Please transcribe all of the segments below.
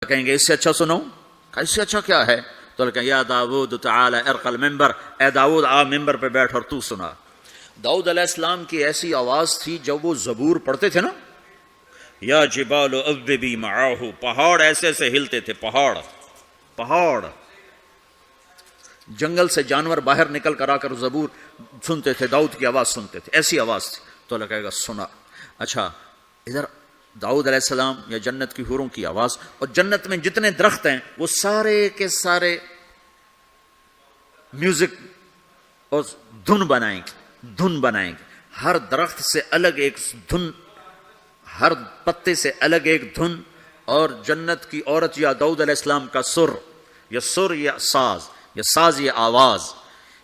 کہیں گے اس سے اچھا سنو، اس سے اچھا کیا ہے؟ تو اللہ کہیں یا داؤد تعالی ارق المنبر، اے داؤد آ ممبر پہ بیٹھ اور تو سنا۔ داؤد علیہ السلام کی ایسی آواز تھی جب وہ زبور پڑھتے تھے نا، یا جبال اوبی معاہ، پہاڑ ایسے ایسے ہلتے تھے، پہاڑ جنگل سے جانور باہر نکل کر آ کر زبور سنتے تھے، داؤد کی آواز سنتے تھے، ایسی آواز تھی۔ تو اللہ کہے گا سنا۔ اچھا ادھر داؤد علیہ السلام یا جنت کی حوروں کی آواز، اور جنت میں جتنے درخت ہیں وہ سارے کے سارے میوزک اور دھن بنائیں گے، ہر درخت سے الگ ایک دھن، ہر پتے سے الگ ایک دھن، اور جنت کی عورت یا داؤد علیہ السلام کا سر یا ساز یا آواز،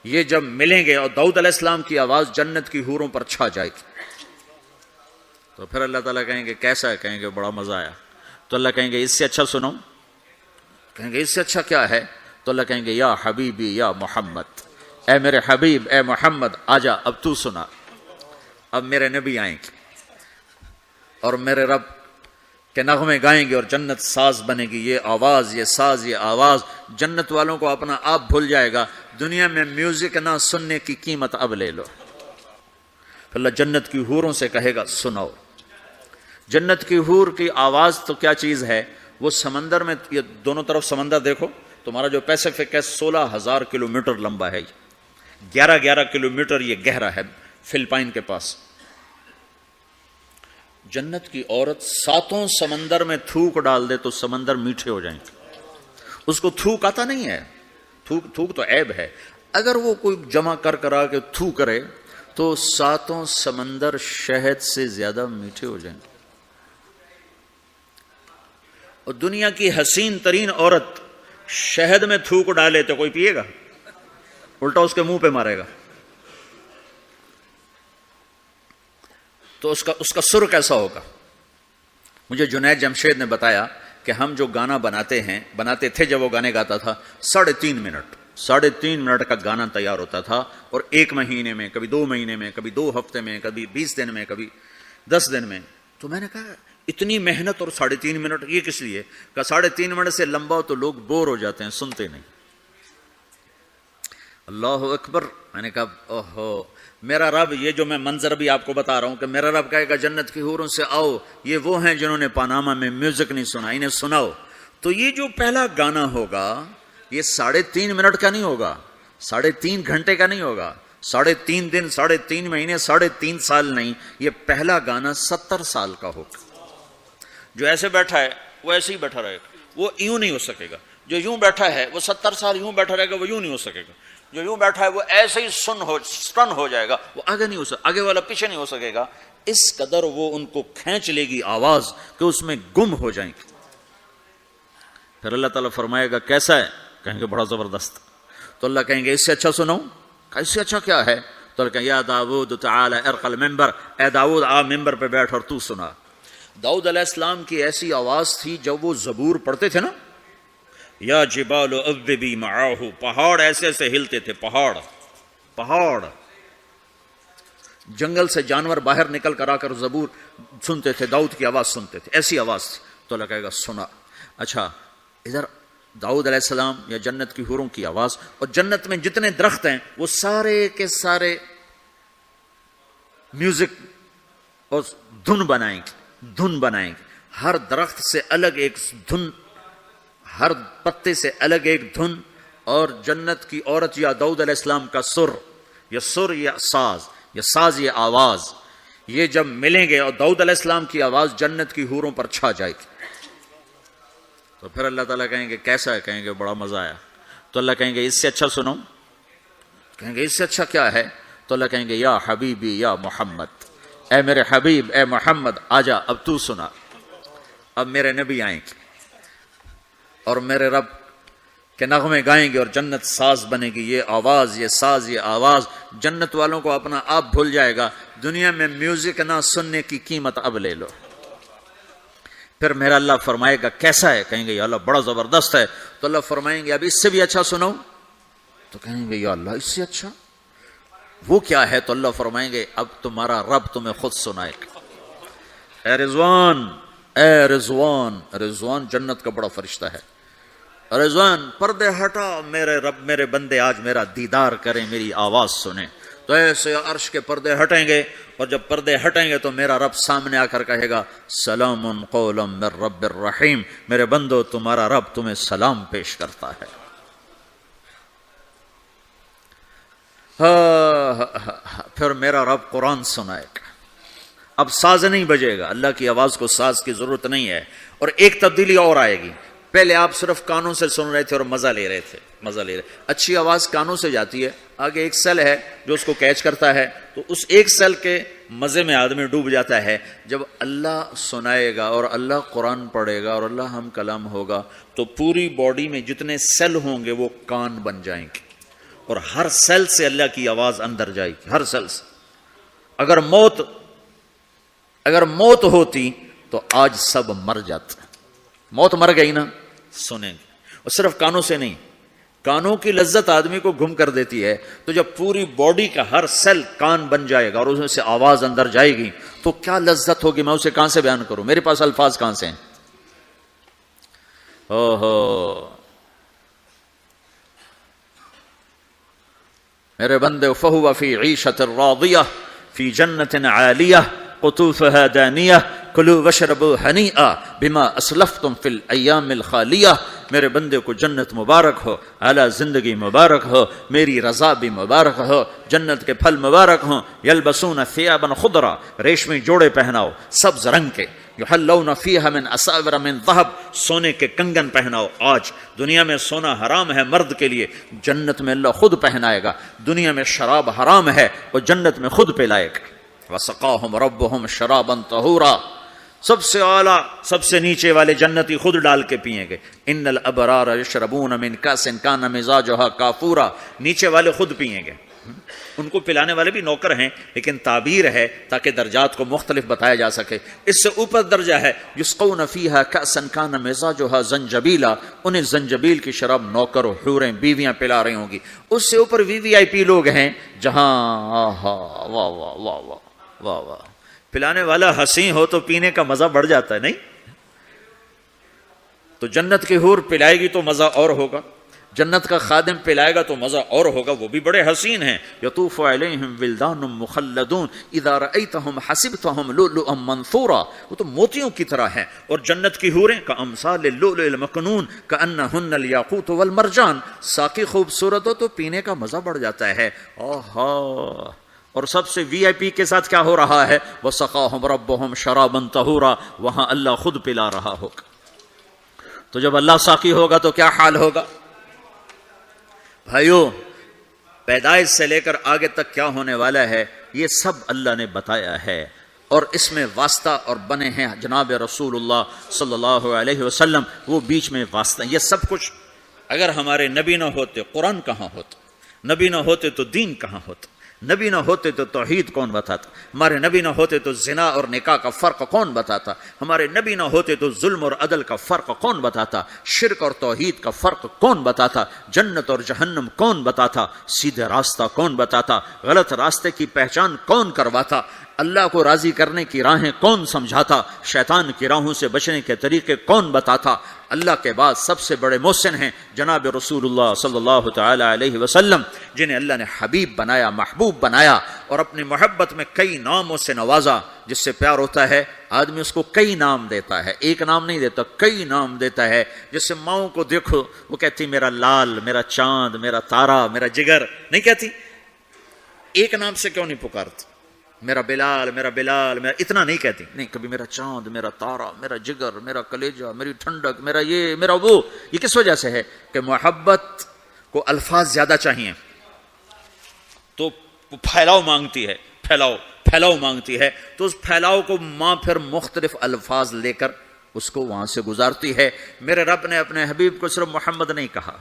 یہ جب ملیں گے اور داؤد علیہ السلام کی آواز جنت کی حوروں پر چھا جائے گی، تو پھر اللہ تعالیٰ کہیں گے کیسا ہے؟ کہیں گے بڑا مزہ آیا۔ تو اللہ کہیں گے اس سے اچھا سنو، کہیں گے اس سے اچھا کیا ہے؟ تو اللہ کہیں گے یا حبیبی یا محمد، اے میرے حبیب اے محمد آجا، اب تو سنا، اب میرے نبی آئیں گے اور میرے رب کے نغمے گائیں گے اور جنت ساز بنے گی، یہ آواز، یہ ساز، یہ آواز جنت والوں کو اپنا آپ بھول جائے گا، دنیا میں میوزک نہ سننے کی قیمت اب لے لو۔ اللہ جنت کی حوروں سے کہے گا سناؤ۔ جنت کی حور کی آواز تو کیا چیز ہے، وہ سمندر میں، یہ دونوں طرف سمندر دیکھو، تمہارا جو پیسفک ہے 16,000 کلومیٹر لمبا ہے، 11 کلومیٹر یہ گہرا ہے فلپائن کے پاس۔ جنت کی عورت 7 سمندر میں تھوک ڈال دے تو سمندر میٹھے ہو جائیں گے، اس کو تھوک آتا نہیں ہے، تھوک تو عیب ہے، اگر وہ کوئی جمع کر آ کے تھوک کرے تو 7 سمندر شہد سے زیادہ میٹھے ہو جائیں گے۔ اور دنیا کی حسین ترین عورت شہد میں تھوک ڈالے تو کوئی پیے گا؟ الٹا اس کے منہ پہ مارے گا۔ تو اس کا سر کیسا ہوگا؟ مجھے جنید جمشید نے بتایا کہ ہم جو گانا بناتے تھے جب وہ گانے گاتا تھا 3.5 منٹ کا گانا تیار ہوتا تھا، اور 1 مہینے میں، کبھی 2 مہینے میں، کبھی 2 ہفتے میں، کبھی 20 دن میں، کبھی 10 دن میں۔ تو میں نے کہا اتنی محنت اور 3.5 منٹ یہ کس لیے؟ کہ 3.5 منٹ سے لمبا ہو تو لوگ بور ہو جاتے ہیں، سنتے نہیں۔ اللہ اکبر۔ میں نے کہا اوہو، میرا رب، یہ جو میں منظر بھی آپ کو بتا رہا ہوں کہ میرا رب کہے گا جنت کی حوروں سے آؤ، یہ وہ ہیں جنہوں نے پاناما میں میوزک نہیں سنا، انہیں سناؤ۔ تو یہ جو پہلا گانا ہوگا یہ 3.5 منٹ کا نہیں ہوگا، 3.5 گھنٹے کا نہیں ہوگا، 3.5 دن، 3.5 مہینے، 3.5 سال نہیں، یہ پہلا گانا 70 سال کا ہوگا۔ جو ایسے بیٹھا ہے وہ ایسے ہی بیٹھا رہے گا، وہ یوں نہیں ہو سکے گا۔ جو یوں بیٹھا ہے وہ 70 سال یوں بیٹھا رہے گا، وہ یوں نہیں ہو سکے گا۔ جو یوں بیٹھا ہے وہ ایسے ہی سٹن ہو جائے گا، وہ آگے نہیں ہو سکے، آگے والا پیچھے نہیں ہو سکے گا۔ اس قدر وہ ان کو کھینچ لے گی آواز کہ اس میں گم ہو جائیں گے۔ پھر اللہ تعالیٰ فرمائے گا کیسا ہے؟ کہیں گے بڑا زبردست۔ تو اللہ کہیں گے اس سے اچھا سنو، اس سے اچھا کیا ہے؟ تو اللہ کہیں یا داؤد تعالی ارق المنبر، اے داؤد آ ممبر پہ بیٹھ اور تو سنا۔ داؤد علیہ السلام کی ایسی آواز تھی جب وہ زبور پڑھتے تھے نا، یا جبال اوبی معاہ، پہاڑ ایسے ایسے ہلتے تھے، پہاڑ جنگل سے جانور باہر نکل کر آ کر زبور سنتے تھے، داؤد کی آواز سنتے تھے، ایسی آواز تھی۔ تو اللہ کہے گا سنا۔ اچھا ادھر داؤد علیہ السلام یا جنت کی حوروں کی آواز، اور جنت میں جتنے درخت ہیں وہ سارے کے سارے میوزک اور دھن بنائیں گے، ہر درخت سے الگ ایک دھن، ہر پتے سے الگ ایک دھن، اور جنت کی عورت یا داؤد علیہ السلام کا سر یا ساز یا آواز، یہ جب ملیں گے اور داؤد علیہ السلام کی آواز جنت کی حوروں پر چھا جائے گی، تو پھر اللہ تعالیٰ کہیں گے کیسا ہے؟ کہیں گے بڑا مزہ آیا۔ تو اللہ کہیں گے اس سے اچھا سنو، کہیں گے اس سے اچھا کیا ہے؟ تو اللہ کہیں گے یا حبیبی یا محمد، اے میرے حبیب اے محمد آجا، اب تو سنا، اب میرے نبی آئیں گے اور میرے رب کے نغمے گائیں گے اور جنت ساز بنے گی، یہ آواز، یہ ساز، یہ آواز جنت والوں کو اپنا آپ بھول جائے گا، دنیا میں میوزک نہ سننے کی قیمت اب لے لو۔ پھر میرا اللہ فرمائے گا کیسا ہے؟ کہیں گے یا اللہ بڑا زبردست ہے۔ تو اللہ فرمائیں گے اب اس سے بھی اچھا سنو، تو کہیں گے یا اللہ اس سے اچھا وہ کیا ہے؟ تو اللہ فرمائیں گے اب تمہارا رب تمہیں خود سنائے گا۔ اے رضوان، اے رضوان، رضوان جنت کا بڑا فرشتہ ہے، رضوان پردے ہٹا، میرے رب میرے بندے آج میرا دیدار کریں، میری آواز سنیں. تو ایسے عرش کے پردے ہٹیں گے، اور جب پردے ہٹیں گے تو میرا رب سامنے آ کر کہے گا سلام قولا من رب الرحیم، میرے بندو تمہارا رب تمہیں سلام پیش کرتا ہے. پھر میرا رب قرآن سنائے گا. اب ساز نہیں بجے گا، اللہ کی آواز کو ساز کی ضرورت نہیں ہے. اور ایک تبدیلی اور آئے گی، پہلے آپ صرف کانوں سے سن رہے تھے اور مزہ لے رہے تھے، مزہ لے رہے. اچھی آواز کانوں سے جاتی ہے، آگے ایک سیل ہے جو اس کو کیچ کرتا ہے، تو اس ایک سیل کے مزے میں آدمی ڈوب جاتا ہے. جب اللہ سنائے گا اور اللہ قرآن پڑھے گا اور اللہ ہم کلام ہوگا تو پوری باڈی میں جتنے سیل ہوں گے وہ کان بن جائیں گے، اور ہر سیل سے اللہ کی آواز اندر جائے گی، ہر سیل سے. اگر موت ہوتی تو آج سب مر جاتے. موت مر گئی نا، سنیں گے. اور صرف کانوں سے نہیں، کانوں کی لذت آدمی کو گم کر دیتی ہے. تو جب پوری باڈی کا ہر سیل کان بن جائے گا اور اس میں سے آواز اندر جائے گی تو کیا لذت ہوگی، میں اسے کہاں سے بیان کروں، میرے پاس الفاظ کہاں سے ہیں. میرے بندے فَهُوَ فِي عِيشَةٍ رَاضِيَةٍ فِي جَنَّةٍ عَالِيَةٍ قطوفها دانیہ کلوا واشربوا ہنیئا بما اسلفتم فی الایام الخالیہ. میرے بندے کو جنت مبارک ہو، اعلیٰ زندگی مبارک ہو، میری رضا بھی مبارک ہو، جنت کے پھل مبارک ہوں. یلبسون ثیابا خضرا، ریشمی جوڑے پہناؤ سبز رنگ کے. یحلون فیہا من اساور من ذہب، سونے کے کنگن پہناؤ. آج دنیا میں سونا حرام ہے مرد کے لیے، جنت میں اللہ خود پہنائے گا. دنیا میں شراب حرام ہے، وہ جنت میں خود پلائے گا. وَسَقَاهُمْ رَبُّهُمْ شَرَابًا طَهُورًا، سب سے اعلیٰ سب سے نیچے والے جنتی خود ڈال کے پئیں گے. ان الابرار یشربون من کاس کان مزاجها کافورا، نیچے والے خود پئیں گے. ان کو پلانے والے بھی نوکر ہیں، لیکن تعبیر ہے تاکہ درجات کو مختلف بتایا جا سکے. اس سے اوپر درجہ ہے یسقون فیہا کأسا کان مزاجها زنجبیلا، انہیں زنجبیل کی شراب نوکر و حوریں بیویاں پلا رہی ہوں گی. اس سے اوپر VVIP لوگ ہیں جہاں واہ واہ واہ واہ واہ واہ، پلانے والا حسین ہو تو پینے کا مزہ بڑھ جاتا ہے نہیں؟ تو جنت کی حور پلائے گی تو مزہ اور ہوگا، جنت کا خادم پلائے گا تو مزہ اور ہوگا. وہ بھی بڑے حسین ہیں. یطوف علیہم ولدان مخلدون اذا رأیتہم حسبتہم لؤلؤا منثورا، وہ تو موتیوں کی طرح ہیں. اور جنت کی حوریں کامثال اللؤلؤ المکنون کأنہن الیاقوت والمرجان. ساقی خوبصورت ہو تو پینے کا مزہ بڑھ جاتا ہے. آہا. اور سب سے VIP کے ساتھ کیا ہو رہا ہے؟ وَسَقَاهُمْ رَبُّهُمْ شَرَابًا طَهُورًا، وہاں اللہ خود پلا رہا ہوگا. تو جب اللہ ساقی ہوگا تو کیا حال ہوگا؟ بھائیو، پیدائش سے لے کر آگے تک کیا ہونے والا ہے یہ سب اللہ نے بتایا ہے، اور اس میں واسطہ اور بنے ہیں جناب رسول اللہ صلی اللہ علیہ وسلم، وہ بیچ میں واسطہ. یہ سب کچھ اگر ہمارے نبی نہ ہوتے قرآن کہاں ہوتا، نبی نہ ہوتے تو دین کہاں ہوتا، نبی نہ ہوتے تو توحید کون بتاتا، ہمارے نبی نہ ہوتے تو زنا اور نکاح کا فرق کون بتاتا، ہمارے نبی نہ ہوتے تو ظلم اور عدل کا فرق کون بتاتا، شرک اور توحید کا فرق کون بتاتا، جنت اور جہنم کون بتاتا، سیدھے راستہ کون بتاتا، غلط راستے کی پہچان کون کرواتا، اللہ کو راضی کرنے کی راہیں کون سمجھاتا، شیطان کی راہوں سے بچنے کے طریقے کون بتاتا. اللہ کے بعد سب سے بڑے محسن ہیں جناب رسول اللہ صلی اللہ تعالی علیہ وسلم، جنہیں اللہ نے حبیب بنایا، محبوب بنایا، اور اپنی محبت میں کئی ناموں سے نوازا. جس سے پیار ہوتا ہے آدمی اس کو کئی نام دیتا ہے، ایک نام نہیں دیتا، کئی نام دیتا ہے. جیسے ماؤں کو دیکھو وہ کہتی میرا لال، میرا چاند، میرا تارا، میرا جگر، نہیں کہتی؟ ایک نام سے کیوں نہیں پکارتی؟ میرا بلال، میرا بلال، میرا اتنا نہیں کہتی، نہیں کبھی میرا چاند، میرا تارا، میرا جگر، میرا کلیجہ، میری ٹھنڈک، میرا یہ، میرا وہ. یہ کس وجہ سے ہے؟ کہ محبت کو الفاظ زیادہ چاہیے تو پھیلاؤ مانگتی ہے، پھیلاؤ مانگتی ہے. تو اس پھیلاؤ کو ماں پھر مختلف الفاظ لے کر اس کو وہاں سے گزارتی ہے. میرے رب نے اپنے حبیب کو صرف محمد نہیں کہا،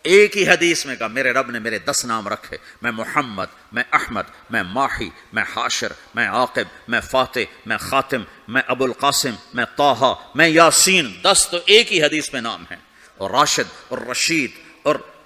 ایک ہی حدیث میں کہا میرے رب نے میرے 10 نام رکھے، میں محمد، میں احمد، میں ماحی، میں حاشر، میں عاقب، میں فاتح، میں خاتم، میں ابو القاسم، میں طٰہٰ، میں یاسین. 10 تو ایک ہی حدیث میں نام ہیں. اور راشد اور رشید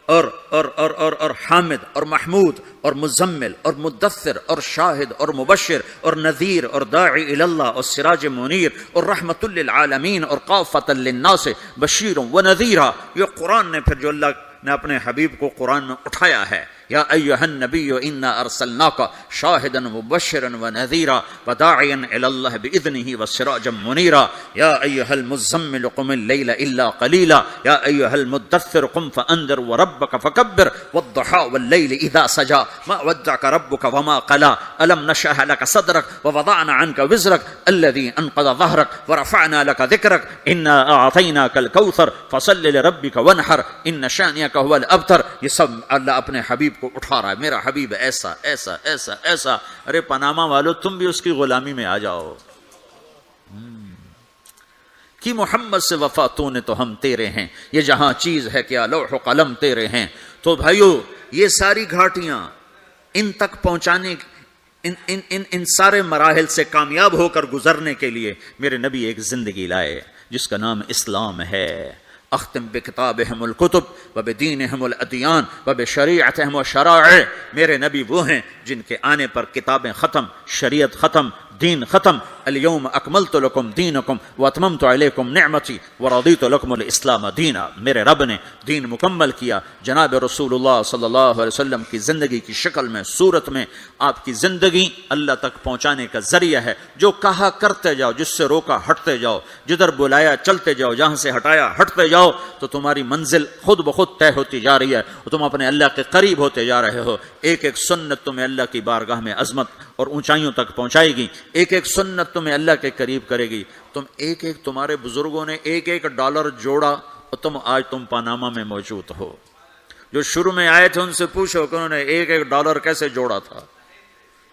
اور حامد اور محمود اور مزمل اور مدثر اور شاہد اور مبشر اور نذیر اور داعی الی اللہ اور سراج منیر اور رحمت للعالمین اور کافۃ للناس بشیر و نذیرا. یہ قرآن نے پھر جو اللہ نے اپنے حبیب کو قرآن میں اٹھایا ہے. یا ایھا النبی انا ارسلناک شاہدا مبشرا ونذیرا وداعیا الی اللہ باذنہ وسراجا منیرا. یا ایھا المزمل قم اللیل الا قلیلا یا ایھا المدثر قم فانذر وربک فکبر والضحى واللیل اذا سجى ما ودعک ربک وما قلى الم نشرح لك صدرک ووضعنا عنك وزرک الذی انقض ظهرک ورفعنا لك ذکرک انا اعطیناک الکوثر فصل لربک وانحر ان شانئک هو الابتر. یہ سب اللہ اپنے حبیب کو اٹھا رہا ہے. میرا حبیب ایسا ایسا ایسا ایسا. ارے پاناما والو تم بھی اس کی غلامی میں آ جاؤ. کہ محمد سے وفا تو نے تو ہم تیرے ہیں. یہ جہاں چیز ہے کیا لوح و قلم تیرے ہیں. تو بھائیو یہ ساری گھاٹیاں ان تک پہنچانے ان سارے مراحل سے کامیاب ہو کر گزرنے کے لیے میرے نبی ایک زندگی لائے جس کا نام اسلام ہے. اختم بکتابہم الکتب وبدینہم الادیان وبشریعتہم الشرائع. میرے نبی وہ ہیں جن کے آنے پر کتابیں ختم، شریعت ختم، دین ختم. الیوم اکملت لکم دینکم واتممت علیکم نعمتی ورضیت لکم الاسلام دینا. میرے رب نے دین مکمل کیا. جناب رسول اللہ صلی اللہ علیہ وسلم کی زندگی کی شکل میں، صورت میں آپ کی زندگی اللہ تک پہنچانے کا ذریعہ ہے. جو کہا کرتے جاؤ، جس سے روکا ہٹتے جاؤ، جدھر بلایا چلتے جاؤ، جہاں سے ہٹایا ہٹتے جاؤ، تو تمہاری منزل خود بخود طے ہوتی جا رہی ہے اور تم اپنے اللہ کے قریب ہوتے جا رہے ہو. ایک ایک سنت تمہیں اللہ کی بارگاہ میں عظمت اور اونچائیوں تک پہنچائے گی. ایک ایک سنت تمہیں اللہ کے قریب کرے گی. تمہارے بزرگوں نے ایک ایک ڈالر جوڑا اور آج تم پاناما میں موجود ہو. جو شروع میں آئے تھے ان سے پوچھو کہ انہوں نے ایک ایک ڈالر کیسے جوڑا تھا،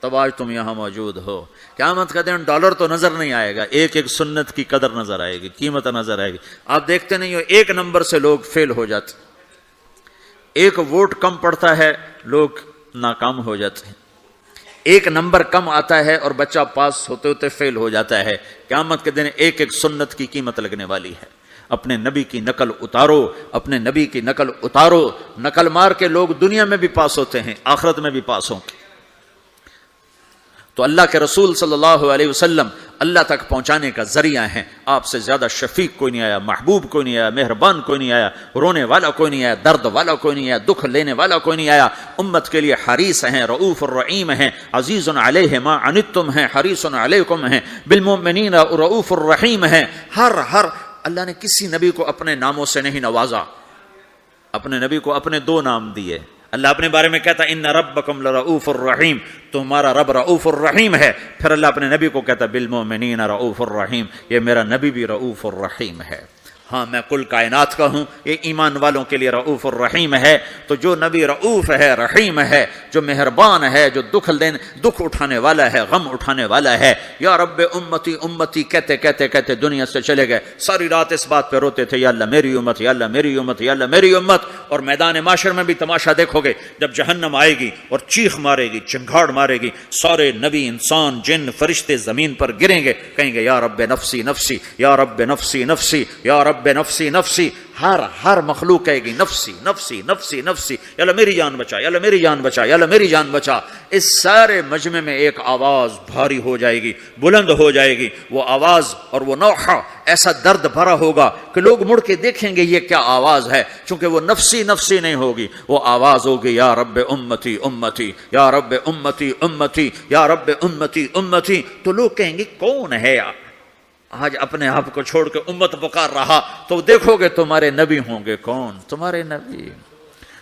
تب آج تم یہاں موجود ہو. قیامت کا دن ڈالر تو نظر نہیں آئے گا، ایک ایک سنت کی قدر نظر آئے گی، قیمت نظر آئے گی. آپ دیکھتے نہیں ہو ایک نمبر سے لوگ فیل ہو جاتے، ایک ووٹ کم پڑتا ہے لوگ ناکام ہو جاتے ہیں، ایک نمبر کم آتا ہے اور بچہ پاس ہوتے ہوتے فیل ہو جاتا ہے. قیامت کے دن ایک ایک سنت کی قیمت لگنے والی ہے. اپنے نبی کی نقل اتارو، اپنے نبی کی نقل اتارو. نقل مار کے لوگ دنیا میں بھی پاس ہوتے ہیں، آخرت میں بھی پاس ہوں گے. تو اللہ کے رسول صلی اللہ علیہ وسلم اللہ تک پہنچانے کا ذریعہ ہیں. آپ سے زیادہ شفیق کوئی نہیں آیا، محبوب کوئی نہیں آیا، مہربان کوئی نہیں آیا، رونے والا کوئی نہیں آیا، درد والا کوئی نہیں آیا، دکھ لینے والا کوئی نہیں آیا. امت کے لیے حریص ہیں، رؤوف الرحیم ہیں، عزیز علیہ ما عنتم ہیں، حریص علیکم ہیں، بالمؤمنین رؤوف الرحیم ہیں. ہر اللہ نے کسی نبی کو اپنے ناموں سے نہیں نوازا. اپنے نبی کو اپنے دو نام دیے. اللہ اپنے بارے میں کہتا ان ربکم لرؤوف الرحیم، تمہارا رب رؤوف الرحیم ہے. پھر اللہ اپنے نبی کو کہتا بالمؤمنین رؤوف الرحیم، یہ میرا نبی بھی رؤوف الرحیم ہے. ہاں میں کل کائنات کا ہوں، یہ ایمان والوں کے لیے رؤوف الرحیم ہے. تو جو نبی رؤوف ہے، رحیم ہے، جو مہربان ہے، جو دکھ اٹھانے والا ہے، غم اٹھانے والا ہے. یا رب امتی امتی کہتے کہتے کہتے دنیا سے چلے گئے. ساری رات اس بات پہ روتے تھے یا اللہ میری امت، یا اللہ میری امت، یا اللہ میری امت. اور میدان معاشر میں بھی تماشا دیکھو گے، جب جہنم آئے گی اور چیخ مارے گی، چنگھاڑ مارے گی، سارے نبی، انسان، جن، فرشتے زمین پر گریں گے، کہیں گے یا رب نفسی نفسی، یا رب نفسی نفسی، یا رب نفسی نفسی. ہر مخلوق کہے گی نفسی نفسی نفسی نفسی، یا اللہ میری جان بچا، یا اللہ میری جان بچا، یا اللہ میری جان بچا. اس سارے مجمع میں ایک آواز بھاری ہو جائے گی، بلند ہو جائے گی. وہ آواز اور وہ نوحہ ایسا درد بھرا ہوگا کہ لوگ مڑ کے دیکھیں گے یہ کیا آواز ہے، چونکہ وہ نفسی نفسی نہیں ہوگی. وہ آواز ہوگی یا رب امتی امتی، یا رب امتی امتی، یا رب امتی امتی. تو لوگ کہیں گے کون ہے آج اپنے آپ کو چھوڑ کے امت پکار رہا؟ تو دیکھو گے تمہارے نبی ہوں گے. کون؟ تمہارے نبی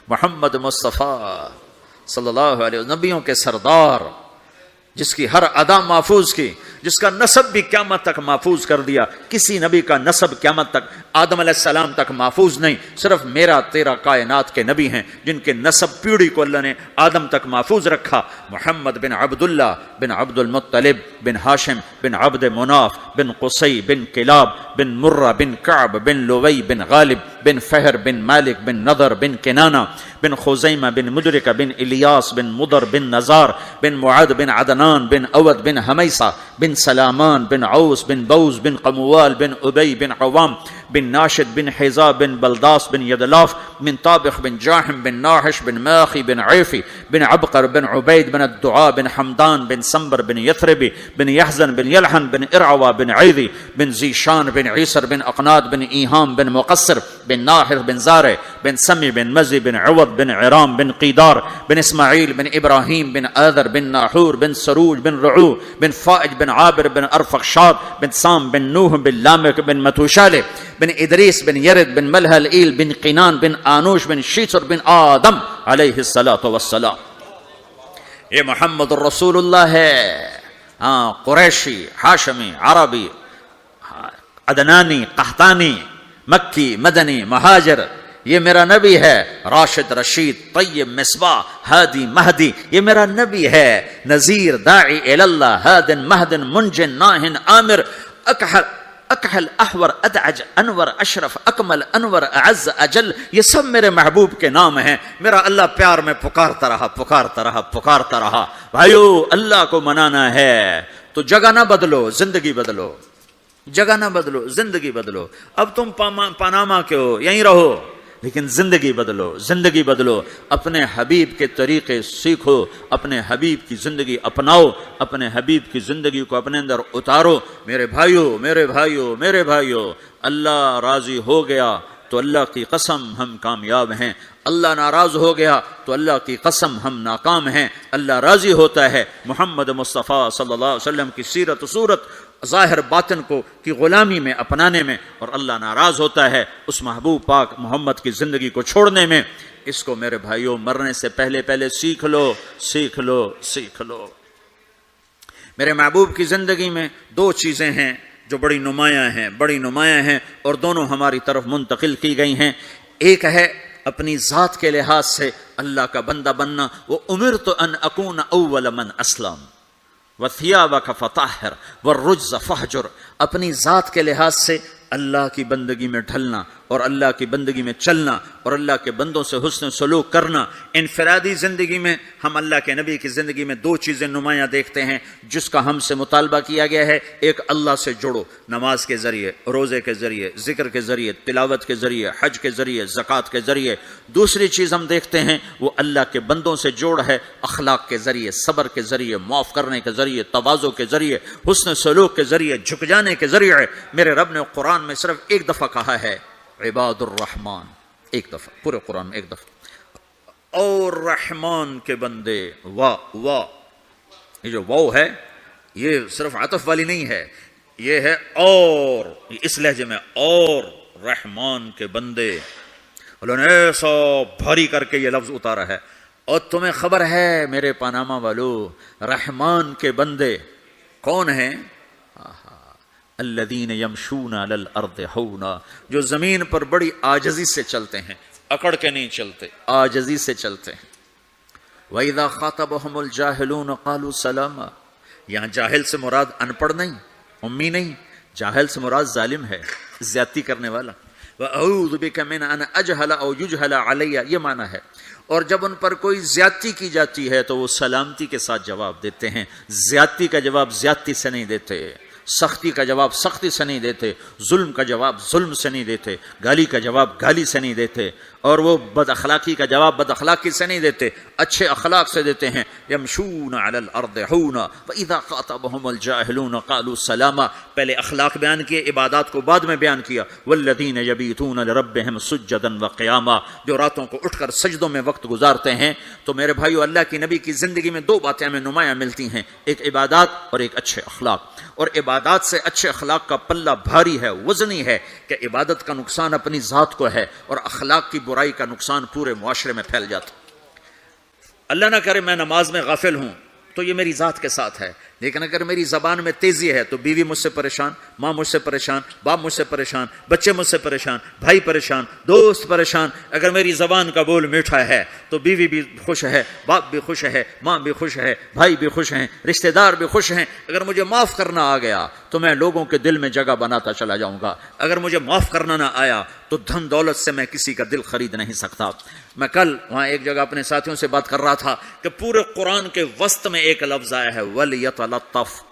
محمد مصطفیٰ صلی اللہ علیہ وسلم، نبیوں کے سردار، جس کی ہر ادا محفوظ کی، جس کا نسب بھی قیامت تک محفوظ کر دیا. کسی نبی کا نسب قیامت تک آدم علیہ السلام تک محفوظ نہیں، صرف میرا تیرا کائنات کے نبی ہیں جن کے نسب پیڑھی کو اللہ نے آدم تک محفوظ رکھا. محمد بن عبداللہ بن عبد المطلب بن ہاشم بن عبد مناف بن قصی بن کلاب بن مرہ بن کعب بن لوی بن غالب بن فہر بن مالک بن نضر بن کنانہ بن خزیمہ بن مدرکہ بن الیاس بن مضر بن نزار بن معد بن عدنان بن اود بن حمیسہ بن سلامان بن عوس بن بوز بن قموال بن ابی بن عوام بن ناشد بن حیزا بن بلداس بن یدلاف بن طابخ بن جاحم بن ناحش بن ماخی بن عیفی بن عبقر بن عبید بن الدعاء بن حمدان بن سمبر بن یثربی بن یحزن بن یلحن بن ارعوا بن عیدی بن زیشان بن عیسر بن اقناد بن ایہام بن مقصر بن ناحر بن زارع بن سمی بن مزی بن عوض بن عرام بن قیدار بن اسماعیل بن ابراہیم بن آذر بن ناحور بن سروج بن رعو بن فائج بن عابر بن ارفخشاد بن سام بن نوح بن لامک بن متوشالہ بن ادریس بن یرد بن ملہل ایل بن قینان بن آنوش بن شیسر بن آدم علیہ الصلاۃ والسلام. یہ محمد الرسول اللہ ہے. ہاں، قریشی، ہاشمی، عربی، عدنانی، قحطانی، مکی، مدنی، مہاجر، یہ میرا نبی ہے. راشد، رشید، طیب، مصباح، ہادی، مہدی، یہ میرا نبی ہے. نذیر، داعی اللہ، ہادن، مہدن، منجن، ناہن، عامر، اکحل، احور، ادعج، انور، اشرف، اکمل، انور، اعز، اجل، یہ سب میرے محبوب کے نام ہیں. میرا اللہ پیار میں پکارتا رہا. بھائیو، اللہ کو منانا ہے تو جگہ نہ بدلو، زندگی بدلو. جگہ نہ بدلو، زندگی بدلو. اب تم پاناما کے ہو، یہیں رہو، لیکن زندگی بدلو. اپنے حبیب کے طریقے سیکھو، اپنے حبیب کی زندگی اپناؤ، اپنے حبیب کی زندگی کو اپنے اندر اتارو. میرے بھائیو، اللہ راضی ہو گیا تو اللہ کی قسم ہم کامیاب ہیں. اللہ ناراض ہو گیا تو اللہ کی قسم ہم ناکام ہیں. اللہ راضی ہوتا ہے محمد مصطفیٰ صلی اللہ علیہ وسلم کی سیرت و صورت ظاہر باطن کو کی غلامی میں اپنانے میں، اور اللہ ناراض ہوتا ہے اس محبوب پاک محمد کی زندگی کو چھوڑنے میں. اس کو میرے بھائیوں مرنے سے پہلے سیکھ لو. میرے محبوب کی زندگی میں دو چیزیں ہیں جو بڑی نمایاں ہیں اور دونوں ہماری طرف منتقل کی گئی ہیں. ایک ہے اپنی ذات کے لحاظ سے اللہ کا بندہ بننا. وہ امرت ان اکون اول من اسلم وثیابک فطہر والرجز فہجر. اپنی ذات کے لحاظ سے اللہ کی بندگی میں ڈھلنا اور اللہ کی بندگی میں چلنا اور اللہ کے بندوں سے حسن سلوک کرنا. انفرادی زندگی میں ہم اللہ کے نبی کی زندگی میں دو چیزیں نمایاں دیکھتے ہیں جس کا ہم سے مطالبہ کیا گیا ہے. ایک، اللہ سے جڑو، نماز کے ذریعے، روزے کے ذریعے، ذکر کے ذریعے، تلاوت کے ذریعے، حج کے ذریعے، زکوٰۃ کے ذریعے. دوسری چیز ہم دیکھتے ہیں وہ اللہ کے بندوں سے جوڑ ہے اخلاق کے ذریعے، صبر کے ذریعے، معاف کرنے کے ذریعے، تواضع کے ذریعے، حسن سلوک کے ذریعے، جھک جانے کے ذریعے. میرے رب نے قرآن میں صرف ایک دفعہ کہا ہے عباد الرحمن، ایک دفعہ پورے قرآن میں ایک دفعہ. اور رحمان کے بندے، واہ، یہ جو واو ہے یہ صرف عطف والی نہیں ہے، یہ ہے اور، اس لہجے میں، اور رحمان کے بندے. اللہ نے ایسا بھاری کر کے یہ لفظ اتارا ہے. اور تمہیں خبر ہے میرے پاناما والو، رحمان کے بندے کون ہیں؟ الذین یمشون علی الارض ہونا، جو زمین پر بڑی عاجزی سے چلتے ہیں، اکڑ کے نہیں چلتے، عاجزی سے چلتے ہیں. وَإِذَا خَاطَبَهُمُ الْجَاهِلُونَ قَالُوا سَلَامًا. یہاں جاہل سے مراد ان پڑھ نہیں، امی نہیں، جاہل سے مراد ظالم ہے، زیادتی کرنے والا. وَأَعُوذُ بِكَ مِنْ أَنْ أَجْهَلَ أَوْ يُجْهَلَ عَلَيَّ، یہ معنی ہے. اور جب ان پر کوئی زیادتی کی جاتی ہے تو وہ سلامتی کے ساتھ جواب دیتے ہیں. زیادتی کا جواب زیادتی سے نہیں دیتے، سختی کا جواب سختی سے نہیں دیتے، ظلم کا جواب ظلم سے نہیں دیتے، گالی کا جواب گالی سے نہیں دیتے، اور وہ بد اخلاقی کا جواب بد اخلاقی سے نہیں دیتے، اچھے اخلاق سے دیتے ہیں. یمشون علی الارض ہونا واذا خاطبهم الجاهلون قالوا سلاما. پہلے اخلاق بیان کیے، عبادات کو بعد میں بیان کیا. والذین یبیتون لربهم سجدا وقیاما، جو راتوں کو اٹھ کر سجدوں میں وقت گزارتے ہیں. تو میرے بھائیو، اللہ کی نبی کی زندگی میں دو باتیں ہمیں نمایاں ملتی ہیں، ایک عبادات اور ایک اچھے اخلاق. اور عبادات سے اچھے اخلاق کا پلہ بھاری ہے، وزنی ہے، کہ عبادت کا نقصان اپنی ذات کو ہے اور اخلاق کی برائی کا نقصان پورے معاشرے میں پھیل جاتا. اللہ نہ کرے میں نماز میں غافل ہوں تو یہ میری ذات کے ساتھ ہے، لیکن اگر میری زبان میں تیزی ہے تو بیوی مجھ سے پریشان، ماں مجھ سے پریشان، باپ مجھ سے پریشان، بچے مجھ سے پریشان، بھائی پریشان، دوست پریشان. اگر میری زبان کا بول میٹھا ہے تو بیوی بھی خوش ہے، باپ بھی خوش ہے، ماں بھی خوش ہے، بھائی بھی خوش ہیں، رشتہ دار بھی خوش ہیں. اگر مجھے معاف کرنا آ گیا تو میں لوگوں کے دل میں جگہ بناتا چلا جاؤں گا. اگر مجھے معاف کرنا نہ آیا تو دھن دولت سے میں کسی کا دل خرید نہیں سکتا. میں کل وہاں ایک جگہ اپنے ساتھیوں سے بات کر رہا تھا کہ پورے قرآن کے وسط میں ایک لفظ آیا ہے وَلْيَتَلَطَّفْ.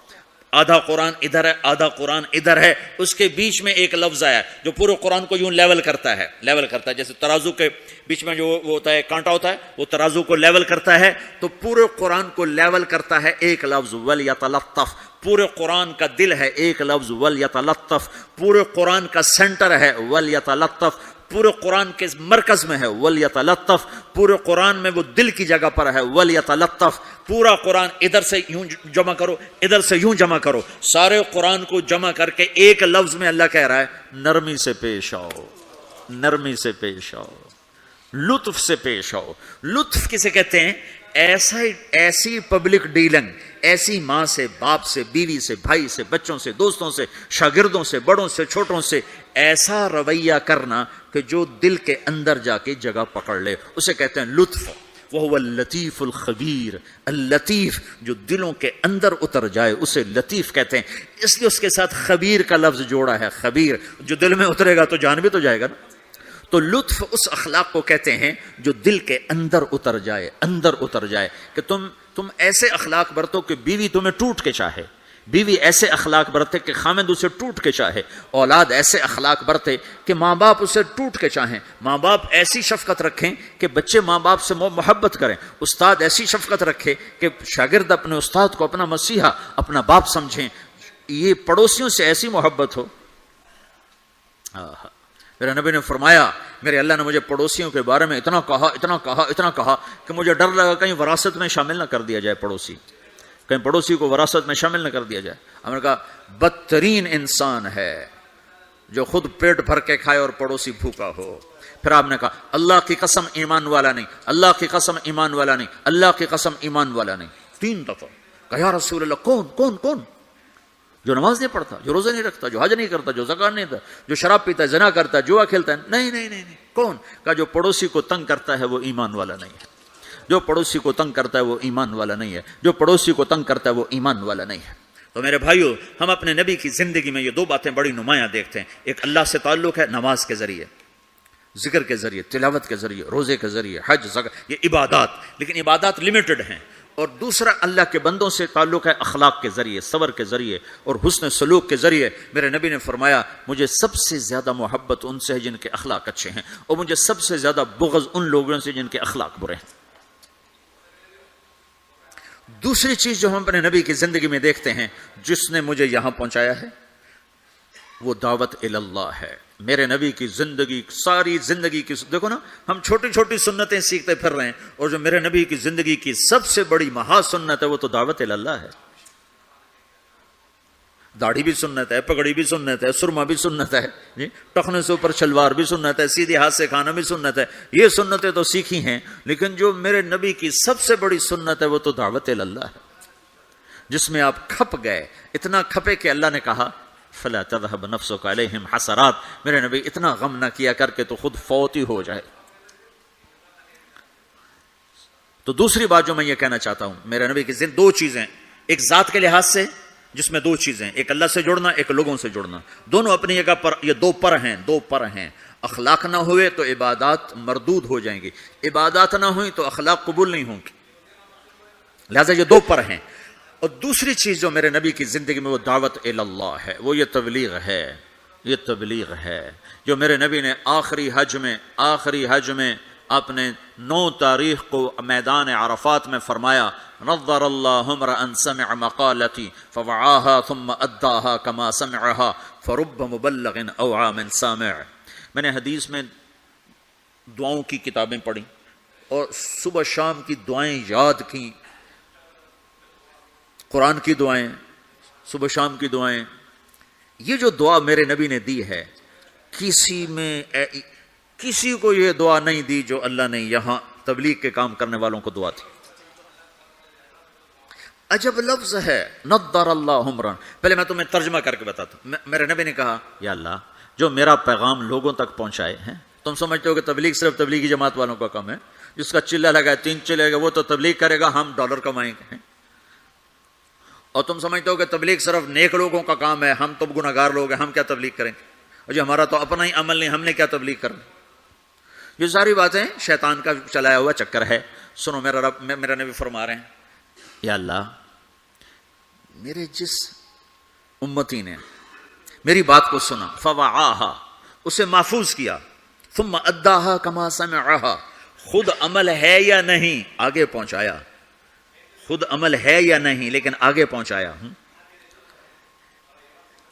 آدھا قرآن ادھر ہے آدھا قرآن ادھر ہے، اس کے بیچ میں ایک لفظ آیا جو پورے قرآن کو یوں لیول کرتا ہے، جیسے ترازو کے بیچ میں جو وہ ہوتا ہے کانٹا ہوتا ہے، وہ ترازو کو لیول کرتا ہے، تو پورے قرآن کو لیول کرتا ہے ایک لفظ وَلْيَتَلَطَّفْ۔ پورے قرآن کا دل ہے ایک لفظ وَلْيَتَلَطَّفْ، پورے قرآن کا سینٹر ہے وَلْيَتَلَطَّفْ، پورے قرآن کے مرکز میں ہے وَلْيَتَلَطَّفْ، پورے قرآن میں وہ دل کی جگہ پر ہے وَلْيَتَلَطَّفْ۔ پورا قرآن ادھر سے یوں جمع کرو، ادھر سے یوں جمع کرو، سارے قرآن کو جمع کر کے ایک لفظ میں اللہ کہہ رہا ہے نرمی سے پیش آؤ، نرمی سے پیش آؤ، لطف سے پیش آؤ۔ لطف کسے کہتے ہیں؟ ایسی پبلک ڈیلنگ، ایسی ماں سے، باپ سے، بیوی سے، بھائی سے، بچوں سے، دوستوں سے، شاگردوں سے، بڑوں سے، چھوٹوں سے ایسا رویہ کرنا کہ جو دل کے اندر جا کے جگہ پکڑ لے، اسے کہتے ہیں لطف۔ وَهُوَ اللطیف الخبیر، اللطیف جو دلوں کے اندر اتر جائے اسے لطیف کہتے ہیں، اس لیے اس کے ساتھ خبیر کا لفظ جوڑا ہے۔ خبیر جو دل میں اترے گا تو جان بھی تو جائے گا نا۔ تو لطف اس اخلاق کو کہتے ہیں جو دل کے اندر اتر جائے، اندر اتر جائے، کہ تم ایسے اخلاق برتو کہ بیوی تمہیں ٹوٹ کے چاہے، بیوی ایسے اخلاق برتے کہ خامند اسے ٹوٹ کے چاہے، اولاد ایسے اخلاق برتے کہ ماں باپ اسے ٹوٹ کے چاہیں، ماں باپ ایسی شفقت رکھیں کہ بچے ماں باپ سے محبت کریں، استاد ایسی شفقت رکھے کہ شاگرد اپنے استاد کو اپنا مسیحا، اپنا باپ سمجھیں، یہ پڑوسیوں سے ایسی محبت ہو۔ میرے نبی نے فرمایا، میرے اللہ نے مجھے پڑوسیوں کے بارے میں اتنا کہا کہ مجھے ڈر لگا کہیں وراثت میں شامل نہ کر دیا جائے، کہیں پڑوسی کو وراثت میں شامل نہ کر دیا جائے۔ ہم نے کہا بدترین انسان ہے جو خود پیٹ بھر کے کھائے اور پڑوسی بھوکا ہو۔ پھر آپ نے کہا اللہ کی قسم ایمان والا نہیں، اللہ کی قسم ایمان والا نہیں، اللہ کی قسم ایمان والا نہیں، 3 دفعہ کہا یا رسول اللہ کون؟ جو نماز نہیں پڑھتا، جو روزہ نہیں رکھتا، جو حج نہیں کرتا، جو زکات نہیں دیتا، جو شراب پیتا ہے، زنا کرتا ہے، جوا کھیلتا ہے، نہیں کون؟ کہا جو پڑوسی کو تنگ کرتا ہے وہ ایمان والا نہیں ہے، جو پڑوسی کو تنگ کرتا ہے وہ ایمان والا نہیں ہے، جو پڑوسی کو تنگ کرتا ہے وہ ایمان والا نہیں ہے۔ تو میرے بھائیو، ہم اپنے نبی کی زندگی میں یہ 2 باتیں بڑی نمایاں دیکھتے ہیں، ایک اللہ سے تعلق ہے نماز کے ذریعے، ذکر کے ذریعے، تلاوت کے ذریعے، روزے کے ذریعے، حج، زکات، یہ عبادات، لیکن عبادات لمیٹڈ ہیں، اور دوسرا اللہ کے بندوں سے تعلق ہے اخلاق کے ذریعے، صبر کے ذریعے اور حسن سلوک کے ذریعے۔ میرے نبی نے فرمایا مجھے سب سے زیادہ محبت ان سے ہے جن کے اخلاق اچھے ہیں، اور مجھے سب سے زیادہ بغض ان لوگوں سے جن کے اخلاق برے ہیں۔ دوسری چیز جو ہم اپنے نبی کی زندگی میں دیکھتے ہیں جس نے مجھے یہاں پہنچایا ہے وہ دعوت اللہ ہے۔ میرے نبی کی زندگی، ساری زندگی کی، دیکھو نا، ہم چھوٹی چھوٹی سنتیں سیکھتے پھر رہے ہیں، اور جو میرے نبی کی زندگی کی سب سے بڑی مہا سنت ہے وہ تو دعوت اللہ ہے۔ داڑھی بھی سنت ہے، پگڑی بھی سنت ہے، سرما بھی سنت ہے، جی ٹخنے سے اوپر شلوار بھی سنت ہے، سیدھے ہاتھ سے کھانا بھی سنت ہے، یہ سنتیں تو سیکھی ہیں، لیکن جو میرے نبی کی سب سے بڑی سنت ہے وہ تو دعوت اللہ ہے، جس میں آپ کھپ گئے، اتنا کھپے کہ اللہ نے کہا فلا تذهب نفسك عليهم حسرات، میرے نبی اتنا غم نہ کیا کر کے تو خود فوت ہی ہو جائے۔ تو دوسری بات جو میں یہ کہنا چاہتا ہوں، میرے نبی کی 2 چیزیں، ایک ذات کے لحاظ سے جس میں 2 چیزیں، ایک اللہ سے جڑنا، ایک لوگوں سے جڑنا، دونوں اپنی جگہ پر، یہ 2 پر ہیں۔ اخلاق نہ ہوئے تو عبادات مردود ہو جائیں گی، عبادات نہ ہوئی تو اخلاق قبول نہیں ہوں گی، لہذا یہ 2 پر ہیں۔ اور دوسری چیز جو میرے نبی کی زندگی میں وہ دعوت اللہ ہے، وہ یہ تبلیغ ہے، جو میرے نبی نے آخری حج میں اپنے 9 تاریخ کو میدان عرفات میں فرمایا نظر اللہ امرأ سمع مقالتی فوعاها ثم اداها كما سمعها فرب مبلغ اوعى من سامع۔ میں نے حدیث میں دعاؤں کی کتابیں پڑھی اور صبح شام کی دعائیں یاد کی، قرآن کی دعائیں، صبح شام کی دعائیں، یہ جو دعا میرے نبی نے دی ہے، کسی کو یہ دعا نہیں دی جو اللہ نے یہاں تبلیغ کے کام کرنے والوں کو دعا دی۔ عجب لفظ ہے نضر اللہ عمرا۔ پہلے میں تمہیں ترجمہ کر کے بتاتا ہوں۔ میرے نبی نے کہا یا اللہ جو میرا پیغام لوگوں تک پہنچائے ہیں، تم سمجھتے ہو کہ تبلیغ صرف تبلیغی جماعت والوں کا کام ہے، جس کا چلہ لگا 3 چلے گا وہ تو تبلیغ کرے گا، ہم ڈالر کمائیں گے، اور تم سمجھتے ہو کہ تبلیغ صرف نیک لوگوں کا کام ہے، ہم تو گناہگار لوگ ہیں، ہم کیا تبلیغ کریں گے، اور جو ہمارا تو اپنا ہی عمل نہیں، ہم نے کیا تبلیغ کرنا۔ یہ ساری باتیں شیطان کا چلایا ہوا چکر ہے۔ سنو، میرا نبی فرما رہے ہیں یا اللہ میرے جس امتی نے میری بات کو سنا، فوعاہا، اسے محفوظ کیا، ثم اداہا کما سمعہا، خود عمل ہے یا نہیں آگے پہنچایا، خود عمل ہے یا نہیں لیکن آگے پہنچایا۔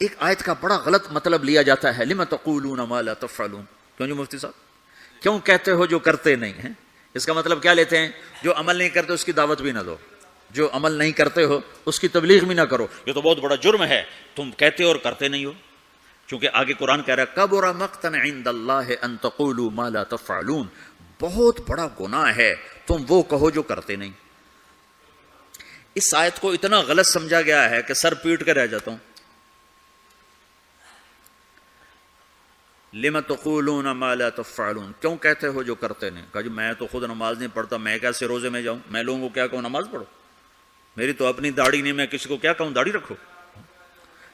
ایک آیت کا بڑا غلط مطلب لیا جاتا ہے، لم تقولون ما لا تفعلون، کیوں جی مفتی صاحب، کیوں کہتے ہو جو کرتے نہیں ہیں؟ اس کا مطلب کیا لیتے ہیں؟ جو عمل نہیں کرتے اس کی دعوت بھی نہ دو، جو عمل نہیں کرتے ہو اس کی تبلیغ بھی نہ کرو، یہ تو بہت بڑا جرم ہے، تم کہتے اور کرتے نہیں ہو۔ چونکہ آگے قرآن کہہ رہا ہے کبر مقتا عند اللہ ان تقولوا ما لا تفعلون، بہت بڑا گناہ ہے تم وہ کہو جو کرتے نہیں۔ اس آیت کو اتنا غلط سمجھا گیا ہے کہ سر پیٹ کے رہ جاتا ہوں۔ لم تقولون ما لا تفعلون، کیوں کہتے ہو جو کرتے نہیں؟ کہا جی میں تو خود نماز نہیں پڑھتا، میں کیسے روزے میں جاؤں؟ میں لوگوں کو کیا کہوں نماز پڑھو؟ میری تو اپنی داڑھی نہیں، میں کسی کو کیا کہوں داڑھی رکھو؟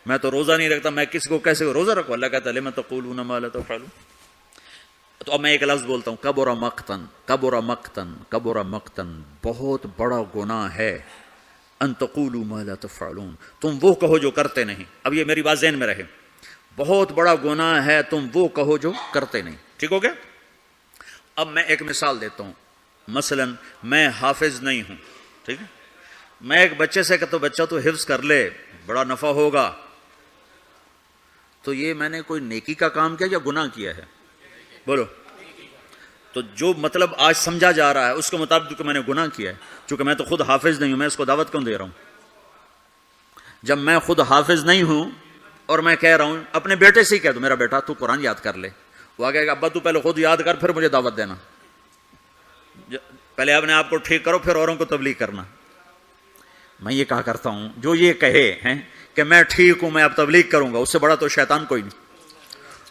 میں تو روزہ نہیں رکھتا، میں کسی کو کیسے روزہ رکھوں؟ اللہ کہتا ہے لم تقولون ما لا تفعلون۔ تو اب میں ایک لفظ بولتا ہوں، کبر مقتن، کبر مقتن، کبر مقتن، بہت بڑا گناہ ہے، ان تقولوا ما لا تفعلون، تم وہ کہو جو کرتے نہیں۔ اب یہ میری بات ذہن میں رہے، بہت بڑا گناہ ہے تم وہ کہو جو کرتے نہیں، ٹھیک ہو گیا؟ اب میں ایک مثال دیتا ہوں، مثلا میں حافظ نہیں ہوں، ٹھیک ہے، میں ایک بچے سے کہتا ہوں بچہ تو حفظ کر لے بڑا نفع ہوگا، تو یہ میں نے کوئی نیکی کا کام کیا یا گناہ کیا ہے؟ بولو۔ تو جو مطلب آج سمجھا جا رہا ہے اس کے مطابق کہ میں نے گناہ کیا ہے، چونکہ میں تو خود حافظ نہیں ہوں، میں اس کو دعوت کیوں دے رہا ہوں؟ جب میں خود حافظ نہیں ہوں اور میں کہہ رہا ہوں، اپنے بیٹے سے ہی کہہ دو میرا بیٹا تو قرآن یاد کر لے، وہ آگے کہ ابا تو پہلے خود یاد کر پھر مجھے دعوت دینا، پہلے اپنے آپ کو ٹھیک کرو پھر اوروں کو تبلیغ کرنا۔ میں یہ کہا کرتا ہوں جو یہ کہے ہیں کہ میں ٹھیک ہوں میں اب تبلیغ کروں گا، اس سے بڑا تو شیطان کوئی نہیں۔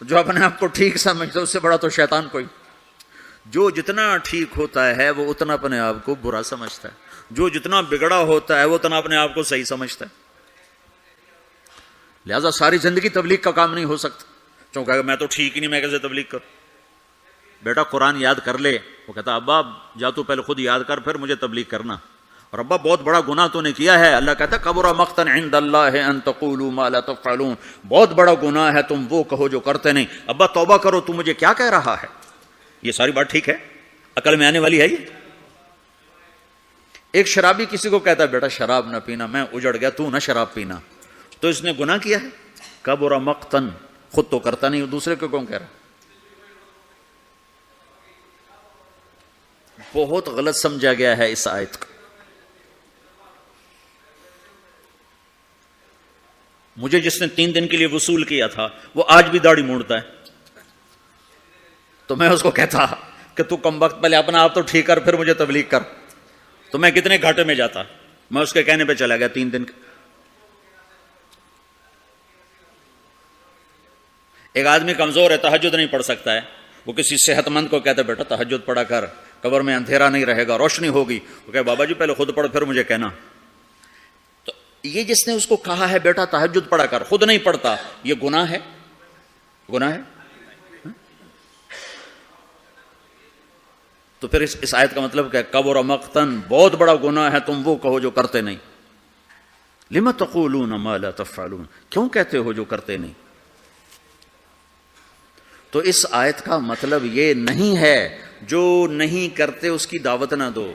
جو اپنے آپ کو ٹھیک سمجھتا ہے اس سے بڑا تو شیطان کوئی۔ جو جتنا ٹھیک ہوتا ہے وہ اتنا اپنے آپ کو برا سمجھتا ہے، جو جتنا بگڑا ہوتا ہے وہ اتنا اپنے آپ کو صحیح سمجھتا ہے۔ لہذا ساری زندگی تبلیغ کا کام نہیں ہو سکتا، چونکہ میں تو ٹھیک ہی نہیں، میں کیسے تبلیغ کروں؟ بیٹا قرآن یاد کر لے، وہ کہتا ابا جا تو پہلے خود یاد کر پھر مجھے تبلیغ کرنا، اور ابا بہت بڑا گناہ تو نے کیا ہے، اللہ کہتا ہے کبر مقتا عند اللہ ان تقولوا ما لا تفعلون، بہت بڑا گناہ ہے تم وہ کہو جو کرتے نہیں۔ ابا توبہ کرو، تو مجھے کیا کہہ رہا ہے؟ یہ ساری بات ٹھیک ہے، عقل میں آنے والی ہے یہ؟ ایک شرابی کسی کو کہتا ہے بیٹا شراب نہ پینا، میں اجڑ گیا تو نہ شراب پینا، تو اس نے گناہ کیا ہے؟ کبر مقتن، خود تو کرتا نہیں دوسرے کو کون کہہ رہا؟ بہت غلط سمجھا گیا ہے اس آیت کو۔ مجھے جس نے 3 دن کے لیے وصول کیا تھا وہ آج بھی داڑھی موڑتا ہے، تو میں اس کو کہتا کہ تو کم وقت پہلے اپنا آپ تو ٹھیک کر پھر مجھے تبلیغ کر، تو میں کتنے گھاٹے میں جاتا، میں اس کے کہنے پہ چلا گیا 3 دن۔ ایک آدمی کمزور ہے تہجد نہیں پڑھ سکتا ہے، وہ کسی صحت مند کو کہتا ہے بیٹا تہجد پڑھا کر، قبر میں اندھیرا نہیں رہے گا روشنی ہوگی، وہ کہے بابا جی پہلے خود پڑھ پھر مجھے کہنا۔ تو یہ جس نے اس کو کہا ہے بیٹا تہجد پڑھا کر خود نہیں پڑھتا، یہ گناہ ہے، گناہ ہے۔ تو پھر اس آیت کا مطلب کیا؟ کبر مقتن، بہت بڑا گناہ ہے تم وہ کہو جو کرتے نہیں۔ لم تقولون ما لا تفعلون، کیوں کہتے ہو جو کرتے نہیں؟ تو اس آیت کا مطلب یہ نہیں ہے جو نہیں کرتے اس کی دعوت نہ دو،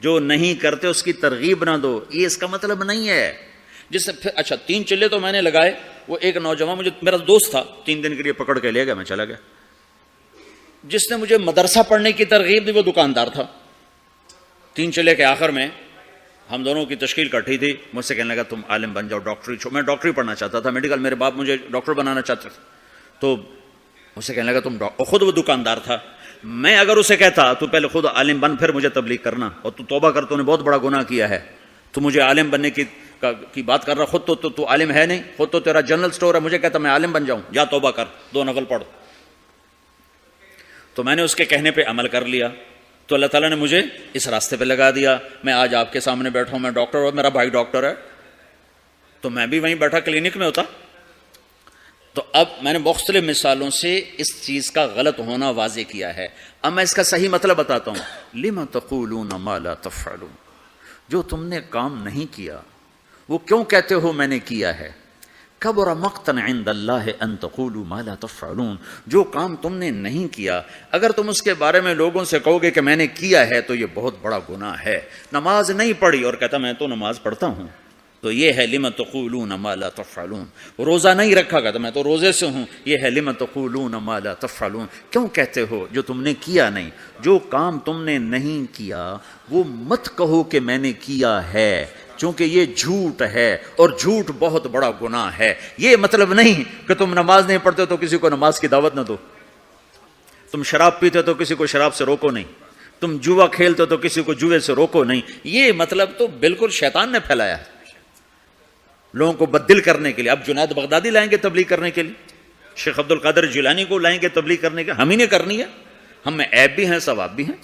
جو نہیں کرتے اس کی ترغیب نہ دو، یہ اس کا مطلب نہیں ہے۔ جس سے پھر اچھا 3 چلے تو میں نے لگائے، وہ ایک نوجوان مجھے میرا دوست تھا 3 دن کے لیے پکڑ کے لے گیا، میں چلا گیا۔ جس نے مجھے مدرسہ پڑھنے کی ترغیب دی وہ دکاندار تھا۔ 3 چلے کے آخر میں ہم دونوں کی تشکیل کٹھی تھی، مجھ سے کہنے لگا تم عالم بن جاؤ، ڈاکٹری میں ڈاکٹری پڑھنا چاہتا تھا میڈیکل، میرے باپ مجھے ڈاکٹر بنانا چاہتے تھے، تو مجھ سے کہنے لگا تم خود وہ دکاندار تھا، میں اگر اسے کہتا تو پہلے خود عالم بن پھر مجھے تبلیغ کرنا، اور تو توبہ کر، تو نے بہت بڑا گناہ کیا ہے، تو مجھے عالم بننے کی بات کر رہا، خود تو عالم ہے نہیں، خود تو تیرا جنرل سٹور ہے، مجھے کہتا میں عالم بن جاؤں، جا توبہ کر 2 نفل پڑھ۔ تو میں نے اس کے کہنے پہ عمل کر لیا، تو اللہ تعالیٰ نے مجھے اس راستے پہ لگا دیا، میں آج آپ کے سامنے بیٹھا ہوں، میں ڈاکٹر اور میرا بھائی ڈاکٹر ہے، تو میں بھی وہیں بیٹھا کلینک میں ہوتا۔ تو اب میں نے مختلف مثالوں سے اس چیز کا غلط ہونا واضح کیا ہے۔ اب میں اس کا صحیح مطلب بتاتا ہوں، لم تقولون ما لا تفعلون، جو تم نے کام نہیں کیا وہ کیوں کہتے ہو میں نے کیا ہے؟ کبر مقتا عند اللہ ان تقولوا ما لا تفعلون، جو کام تم نے نہیں کیا اگر تم اس کے بارے میں لوگوں سے کہو گے کہ میں نے کیا ہے تو یہ بہت بڑا گناہ ہے۔ نماز نہیں پڑھی اور کہتا میں تو نماز پڑھتا ہوں، تو یہ ہے لم تقولون ما لا تفعلون۔ روزہ نہیں رکھا گا تو میں تو روزے سے ہوں، یہ ہے لم تقولون ما لا تفعلون، کیوں کہتے ہو جو تم نے کیا نہیں؟ جو کام تم نے نہیں کیا وہ مت کہو کہ میں نے کیا ہے، چونکہ یہ جھوٹ ہے اور جھوٹ بہت بڑا گناہ ہے۔ یہ مطلب نہیں کہ تم نماز نہیں پڑھتے تو کسی کو نماز کی دعوت نہ دو، تم شراب پیتے تو کسی کو شراب سے روکو نہیں، تم جوا کھیلتے تو کسی کو جوے سے روکو نہیں۔ یہ مطلب تو بالکل شیطان نے پھیلایا ہے لوگوں کو بددل کرنے کے لیے۔ اب جنید بغدادی لائیں گے تبلیغ کرنے کے لیے، شیخ عبد القادر جیلانی کو لائیں گے تبلیغ کرنے کے، ہم ہی نے کرنی ہے، ہم میں عیب بھی ہیں ثواب بھی ہیں۔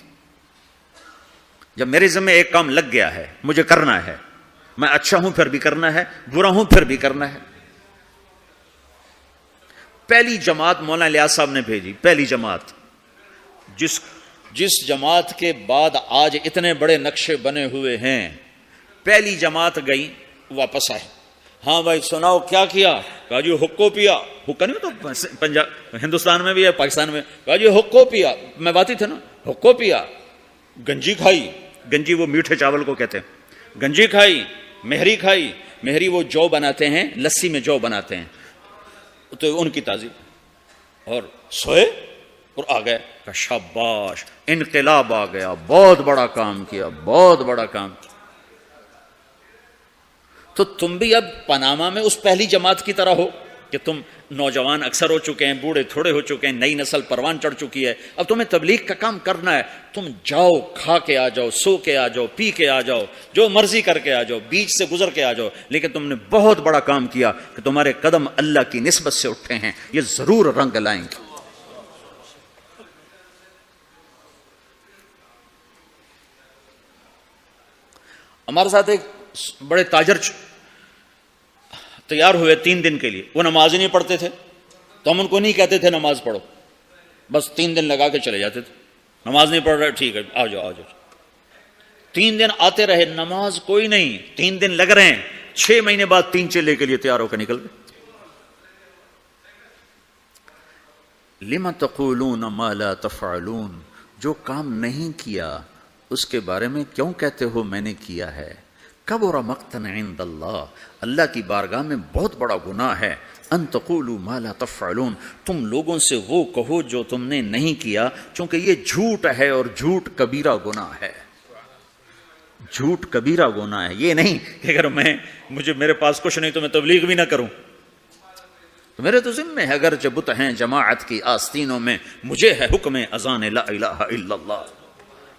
جب میرے ذمہ ایک کام لگ گیا ہے مجھے کرنا ہے، میں اچھا ہوں پھر بھی کرنا ہے، برا ہوں پھر بھی کرنا ہے۔ پہلی جماعت مولانا الیاس صاحب نے بھیجی، پہلی جماعت، جس جماعت کے بعد آج اتنے بڑے نقشے بنے ہوئے ہیں، پہلی جماعت گئی واپس آئے، ہاں بھائی سناؤ کیا کیا؟ کہا جی حقو پیا، حقہ نہیں تو پنجاب ہندوستان میں بھی ہے پاکستان میں، کہا جی حقو پیا، میں باتی تھا نا، حقو پیا، گنجی کھائی، گنجی وہ میٹھے چاول کو کہتے ہیں، گنجی کھائی، مہری کھائی، مہری وہ جو بناتے ہیں لسی میں جو بناتے ہیں تو ان کی تعظیم، اور سوئے اور آ گئے، کہ شاباش انقلاب آ گیا، بہت بڑا کام کیا، بہت بڑا کام کیا۔ تو تم بھی اب پاناما میں اس پہلی جماعت کی طرح ہو کہ تم نوجوان اکثر ہو چکے ہیں، بوڑھے تھوڑے ہو چکے ہیں، نئی نسل پروان چڑھ چکی ہے، اب تمہیں تبلیغ کا کام کرنا ہے، تم جاؤ، کھا کے آ جاؤ، سو کے آ جاؤ، پی کے آ جاؤ، جو مرضی کر کے آ جاؤ، بیچ سے گزر کے آ جاؤ، لیکن تم نے بہت بڑا کام کیا کہ تمہارے قدم اللہ کی نسبت سے اٹھے ہیں، یہ ضرور رنگ لائیں گے۔ ہمارے ساتھ ایک بڑے تاجر تیار ہوئے 3 دن کے لیے، وہ نماز ہی نہیں پڑھتے تھے، تو ہم ان کو نہیں کہتے تھے نماز پڑھو، بس 3 دن لگا کے چلے جاتے تھے، نماز نہیں پڑھ رہے ٹھیک ہے آ جاؤ آ جاؤ۔ 3 دن آتے رہے، نماز کوئی نہیں، 3 دن لگ رہے ہیں، 6 مہینے بعد 3 چلے کے لیے تیار ہو کر نکل گئے۔ لم تقولون ما لا تفعلون، جو کام نہیں کیا اس کے بارے میں کیوں کہتے ہو میں نے کیا ہے؟ کبر مقتا عند اللہ، اللہ کی بارگاہ میں بہت بڑا گناہ ہے، ان تقولوا ما لا تفعلون، تم لوگوں سے وہ کہو جو تم نے نہیں کیا، چونکہ یہ جھوٹ ہے اور جھوٹ کبیرہ گناہ ہے، جھوٹ کبیرہ گناہ ہے۔ یہ نہیں کہ اگر میرے پاس کچھ نہیں تو میں تبلیغ بھی نہ کروں، تو میرے تو ذمہ ہے، اگر بت ہیں جماعت کی آستینوں میں، مجھے ہے حکم اذان لا الہ الا اللہ،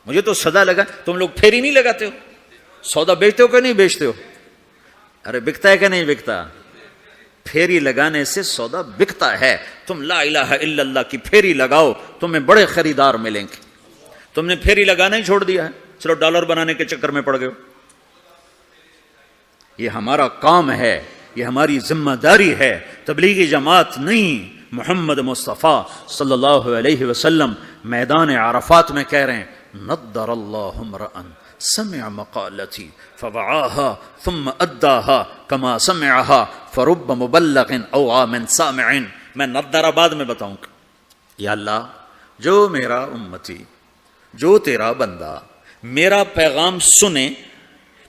مجھے تو صدا لگا۔ تم لوگ پھیری نہیں لگاتے ہو، سودا بیچتے ہو کہ نہیں بیچتے ہو؟ ارے بکتا ہے کہ نہیں بکتا؟ پھیری لگانے سے سودا بکتا ہے۔ تم لا الہ الا اللہ کی پھیری لگاؤ، تمہیں بڑے خریدار ملیں گے۔ تم نے پھیری لگانا ہی چھوڑ دیا ہے، چلو ڈالر بنانے کے چکر میں پڑ گئے ہو۔ یہ ہمارا کام ہے، یہ ہماری ذمہ داری ہے، تبلیغی جماعت نہیں۔ محمد مصطفیٰ صلی اللہ علیہ وسلم میدان عرفات میں کہہ رہے ہیں، نضر اللہ امرأ سمع مقالتی فوعاها ثم اداها كما سمعها فرب مبلغ اوعى من سامع۔ میں نضر آباد میں بتاؤں گا، یا اللہ جو میرا امتی، جو تیرا بندہ میرا پیغام سنے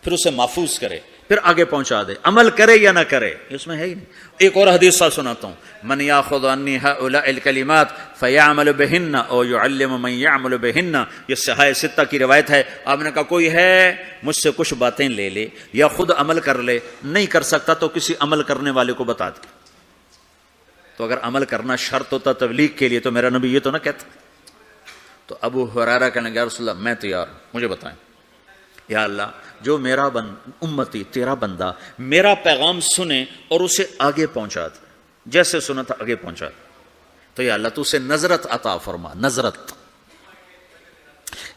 پھر اسے محفوظ کرے، پھر آگے پہنچا دے، عمل کرے یا نہ کرے، اس میں ہے ہی نہیں۔ ایک اور حدیث سناتا ہوں، من یاخذ عنی هؤلاء الکلمات فیعمل بہن او یعلم من یعمل بہن، یہ صحاح ستہ کی روایت ہے۔ آپ نے کہا کوئی ہے مجھ سے کچھ باتیں لے لے یا خود عمل کر لے، نہیں کر سکتا تو کسی عمل کرنے والے کو بتا دے۔ تو اگر عمل کرنا شرط ہوتا تبلیغ کے لیے تو میرا نبی یہ تو نہ کہتا۔ تو ابو ہریرہ کہنے لگا، یا رسول اللہ میں تیار ہوں، مجھے بتائیں۔ یا اللہ جو میرا امتی تیرا بندہ میرا پیغام سنے اور اسے آگے پہنچا دے، جیسے سنا تھا آگے پہنچا دے، تو یا اللہ تو اسے نظرت عطا فرما۔ نظرت،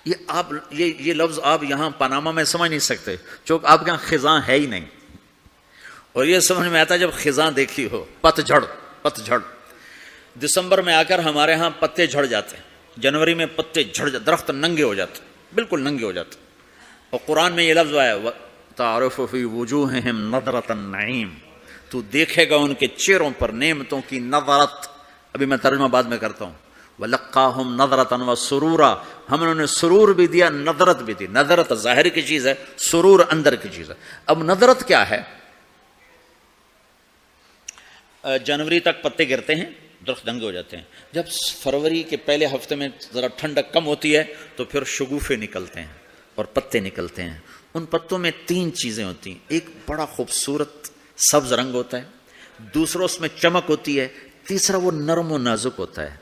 یہ لفظ آپ یہاں پاناما میں سمجھ نہیں سکتے، چونکہ آپ کے یہاں خزاں ہے ہی نہیں، اور یہ سمجھ میں آتا جب خزاں دیکھی ہو۔ پت جھڑ دسمبر میں آ کر ہمارے ہاں پتے جھڑ جاتے ہیں، جنوری میں پتے جھڑ جاتے، درخت ننگے ہو جاتے، بالکل ننگے ہو جاتے، اور قرآن میں یہ لفظ آیا تعرف فی وجوہہم نضرۃ النعیم، تو دیکھے گا ان کے چہروں پر نعمتوں کی نظرت. ابھی میں ترجمہ بعد میں کرتا ہوں. وَلَقَّاهُمْ نَظْرَةً وَسُرُورًا, ہم نے انہیں سرور بھی دیا, نظرت بھی دی. نظرت ظاہر کی چیز ہے, سرور اندر کی چیز ہے. اب نظرت کیا ہے؟ جنوری تک پتے گرتے ہیں, درخت ننگے ہو جاتے ہیں. جب فروری کے پہلے ہفتے میں ذرا ٹھنڈک کم ہوتی ہے تو پھر شگوفے نکلتے ہیں اور پتے نکلتے ہیں. ان پتوں میں 3 چیزیں ہوتی ہیں. ایک بڑا خوبصورت سبز رنگ ہوتا ہے, دوسرا اس میں چمک ہوتی ہے, تیسرا وہ نرم و نازک ہوتا ہے.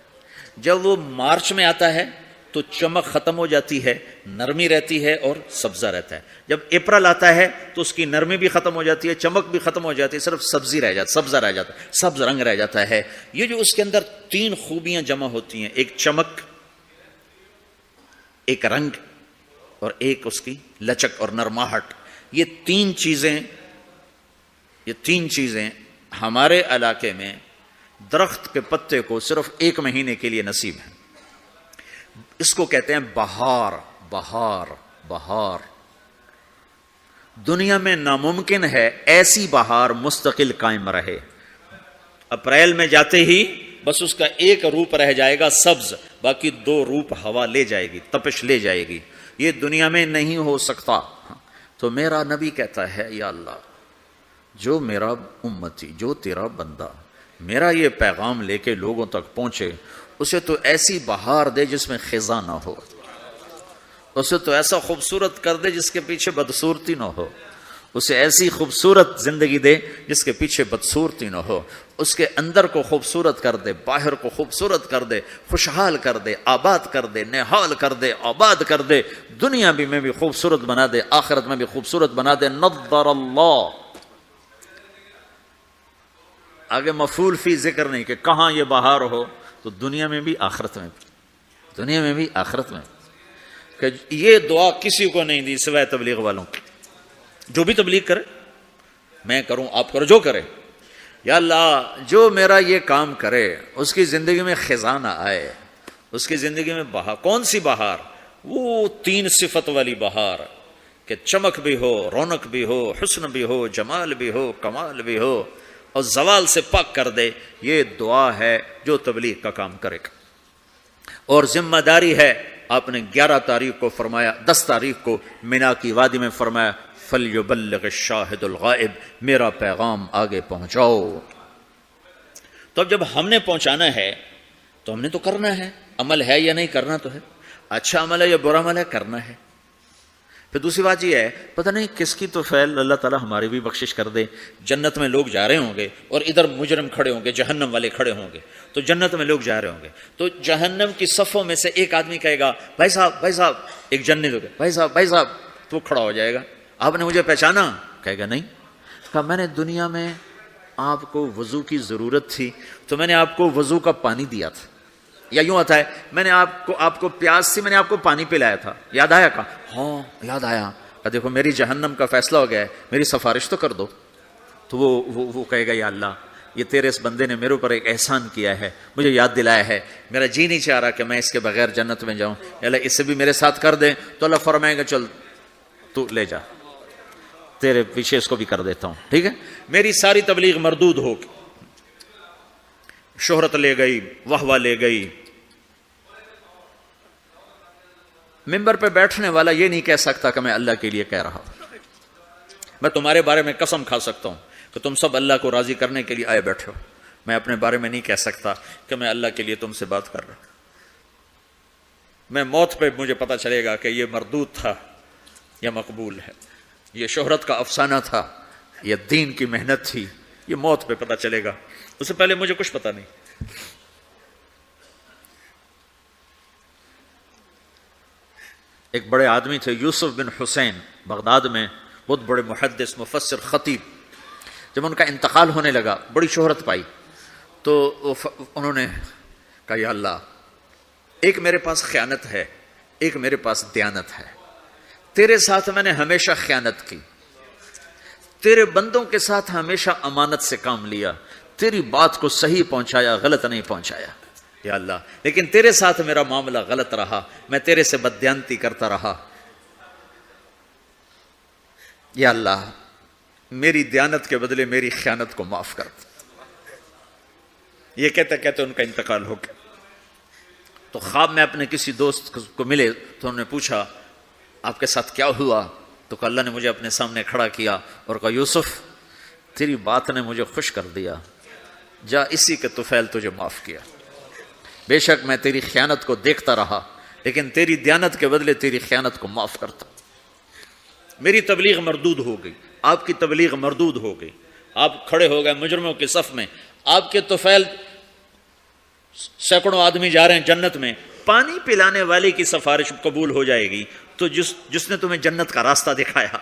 جب وہ مارچ میں آتا ہے تو چمک ختم ہو جاتی ہے, نرمی رہتی ہے اور سبزہ رہتا ہے. جب اپریل آتا ہے تو اس کی نرمی بھی ختم ہو جاتی ہے, چمک بھی ختم ہو جاتی ہے, صرف سبزی رہ جاتی, سبزہ رہ جاتا ہے, سبز رنگ رہ جاتا ہے. یہ جو اس کے اندر 3 خوبیاں جمع ہوتی ہیں, ایک چمک, ایک رنگ اور ایک اس کی لچک اور نرماہٹ, یہ 3 چیزیں ہمارے علاقے میں درخت کے پتے کو صرف 1 مہینے کے لیے نصیب ہے. اس کو کہتے ہیں بہار. بہار بہار دنیا میں ناممکن ہے ایسی بہار مستقل قائم رہے. اپریل میں جاتے ہی بس اس کا ایک روپ رہ جائے گا سبز, باقی 2 روپ ہوا لے جائے گی, تپش لے جائے گی. یہ دنیا میں نہیں ہو سکتا. تو میرا نبی کہتا ہے یا اللہ, جو میرا امتی, جو تیرا بندہ میرا یہ پیغام لے کے لوگوں تک پہنچے, اسے تو ایسی بہار دے جس میں خزاں نہ ہو, اسے تو ایسا خوبصورت کر دے جس کے پیچھے بدصورتی نہ ہو, اسے ایسی خوبصورت زندگی دے جس کے پیچھے بدصورتی نہ ہو, اس کے اندر کو خوبصورت کر دے, باہر کو خوبصورت کر دے, خوشحال کر دے, آباد کر دے, نہال کر دے, آباد کر دے, دنیا بھی میں بھی خوبصورت بنا دے, آخرت میں بھی خوبصورت بنا دے. نظر اللہ. آگے مفعول فی ذکر نہیں کہ کہاں یہ بہار ہو, تو دنیا میں بھی آخرت میں بھی, دنیا میں بھی آخرت میں. کہ یہ دعا کسی کو نہیں دی سوائے تبلیغ والوں کی. جو بھی تبلیغ کرے, میں کروں آپ کرو, جو کرے, یا اللہ جو میرا یہ کام کرے اس کی زندگی میں خزاں نہ آئے, اس کی زندگی میں بہار. کون سی بہار؟ وہ 3 صفت والی بہار کہ چمک بھی ہو, رونق بھی ہو, حسن بھی ہو, جمال بھی ہو, کمال بھی ہو, اور زوال سے پاک کر دے. یہ دعا ہے جو تبلیغ کا کام کرے گا. اور ذمہ داری ہے, آپ نے 11 تاریخ کو فرمایا, 10 تاریخ کو مینا کی وادی میں فرمایا فَلْيُبَلِّغِ الشَّاهِدُ الْغَائِبُ, میرا پیغام آگے پہنچاؤ. تو اب جب ہم نے پہنچانا ہے تو ہم نے تو کرنا ہے. عمل ہے یا نہیں, کرنا تو ہے. اچھا عمل ہے یا برا عمل ہے, کرنا ہے. پھر دوسری بات یہ ہے, پتہ نہیں کس کی تو فعل اللہ تعالیٰ ہماری بھی بخشش کر دے. جنت میں لوگ جا رہے ہوں گے اور ادھر مجرم کھڑے ہوں گے, جہنم والے کھڑے ہوں گے. تو جنت میں لوگ جا رہے ہوں گے تو جہنم کی صفوں میں سے ایک آدمی کہے گا بھائی صاحب, بھائی صاحب. ایک جنت ہوگا, بھائی صاحب, بھائی صاحب. تو کھڑا ہو جائے گا, آپ نے مجھے پہچانا؟ کہے گا نہیں. کہا میں نے دنیا میں آپ کو وضو کی ضرورت تھی تو میں نے آپ کو وضو کا پانی دیا تھا. یا یوں آتا ہے, میں نے آپ کو پیاس تھی, میں نے آپ کو پانی پلایا تھا, یاد آیا؟ کہا ہاں یاد آیا. دیکھو میری جہنم کا فیصلہ ہو گیا ہے, میری سفارش تو کر دو. تو وہ کہے گا یا اللہ یہ تیرے اس بندے نے میرے اوپر ایک احسان کیا ہے, مجھے یاد دلایا ہے, میرا جی نہیں چاہ رہا کہ میں اس کے بغیر جنت میں جاؤں, اللہ اس سے بھی میرے ساتھ کر دیں. تو اللہ فرمائے گا چل تو لے جا, تیرے پیچھے اس کو بھی کر دیتا ہوں, ٹھیک ہے. میری ساری تبلیغ مردود ہوگی, شہرت لے گئی, واہ لے گئی. ممبر پہ بیٹھنے والا یہ نہیں کہہ سکتا کہ میں اللہ کے لیے کہہ رہا ہوں. میں تمہارے بارے میں قسم کھا سکتا ہوں کہ تم سب اللہ کو راضی کرنے کے لیے آئے بیٹھے ہو. میں اپنے بارے میں نہیں کہہ سکتا کہ میں اللہ کے لیے تم سے بات کر رہا ہوں. میں موت پہ مجھے پتا چلے گا کہ یہ مردود تھا یا مقبول ہے, یہ شہرت کا افسانہ تھا یا دین کی محنت تھی, یہ موت پہ پتا چلے گا. اس سے پہلے مجھے کچھ پتا نہیں. ایک بڑے آدمی تھے یوسف بن حسین, بغداد میں بہت بڑے محدث, مفسر, خطیب. جب ان کا انتقال ہونے لگا, بڑی شہرت پائی, تو انہوں نے کہا یا اللہ ایک میرے پاس خیانت ہے, ایک میرے پاس دیانت ہے. تیرے ساتھ میں نے ہمیشہ خیانت کی, تیرے بندوں کے ساتھ ہمیشہ امانت سے کام لیا, تیری بات کو صحیح پہنچایا, غلط نہیں پہنچایا یا اللہ. لیکن تیرے ساتھ میرا معاملہ غلط رہا, میں تیرے سے بددیانتی کرتا رہا. یا اللہ میری دیانت کے بدلے میری خیانت کو معاف کر دے۔ یہ کہتے کہتے ان کا انتقال ہو گیا۔ تو خواب میں اپنے کسی دوست کو ملے تو انہوں نے پوچھا آپ کے ساتھ کیا ہوا؟ تو کہا اللہ نے مجھے اپنے سامنے کھڑا کیا اور کہا یوسف تیری بات نے مجھے خوش کر دیا، جا اسی کے طفیل تجھے معاف کیا۔ بے شک میں تیری خیانت کو دیکھتا رہا لیکن تیری دیانت کے بدلے تیری خیانت کو معاف کرتا۔ میری تبلیغ مردود ہو گئی، آپ کی تبلیغ مردود ہو گئی، آپ کھڑے ہو گئے مجرموں کے صف میں، آپ کے طفیل سینکڑوں آدمی جا رہے ہیں جنت میں، پانی پلانے والے کی سفارش قبول ہو جائے گی تو جس نے تمہیں جنت کا راستہ دکھایا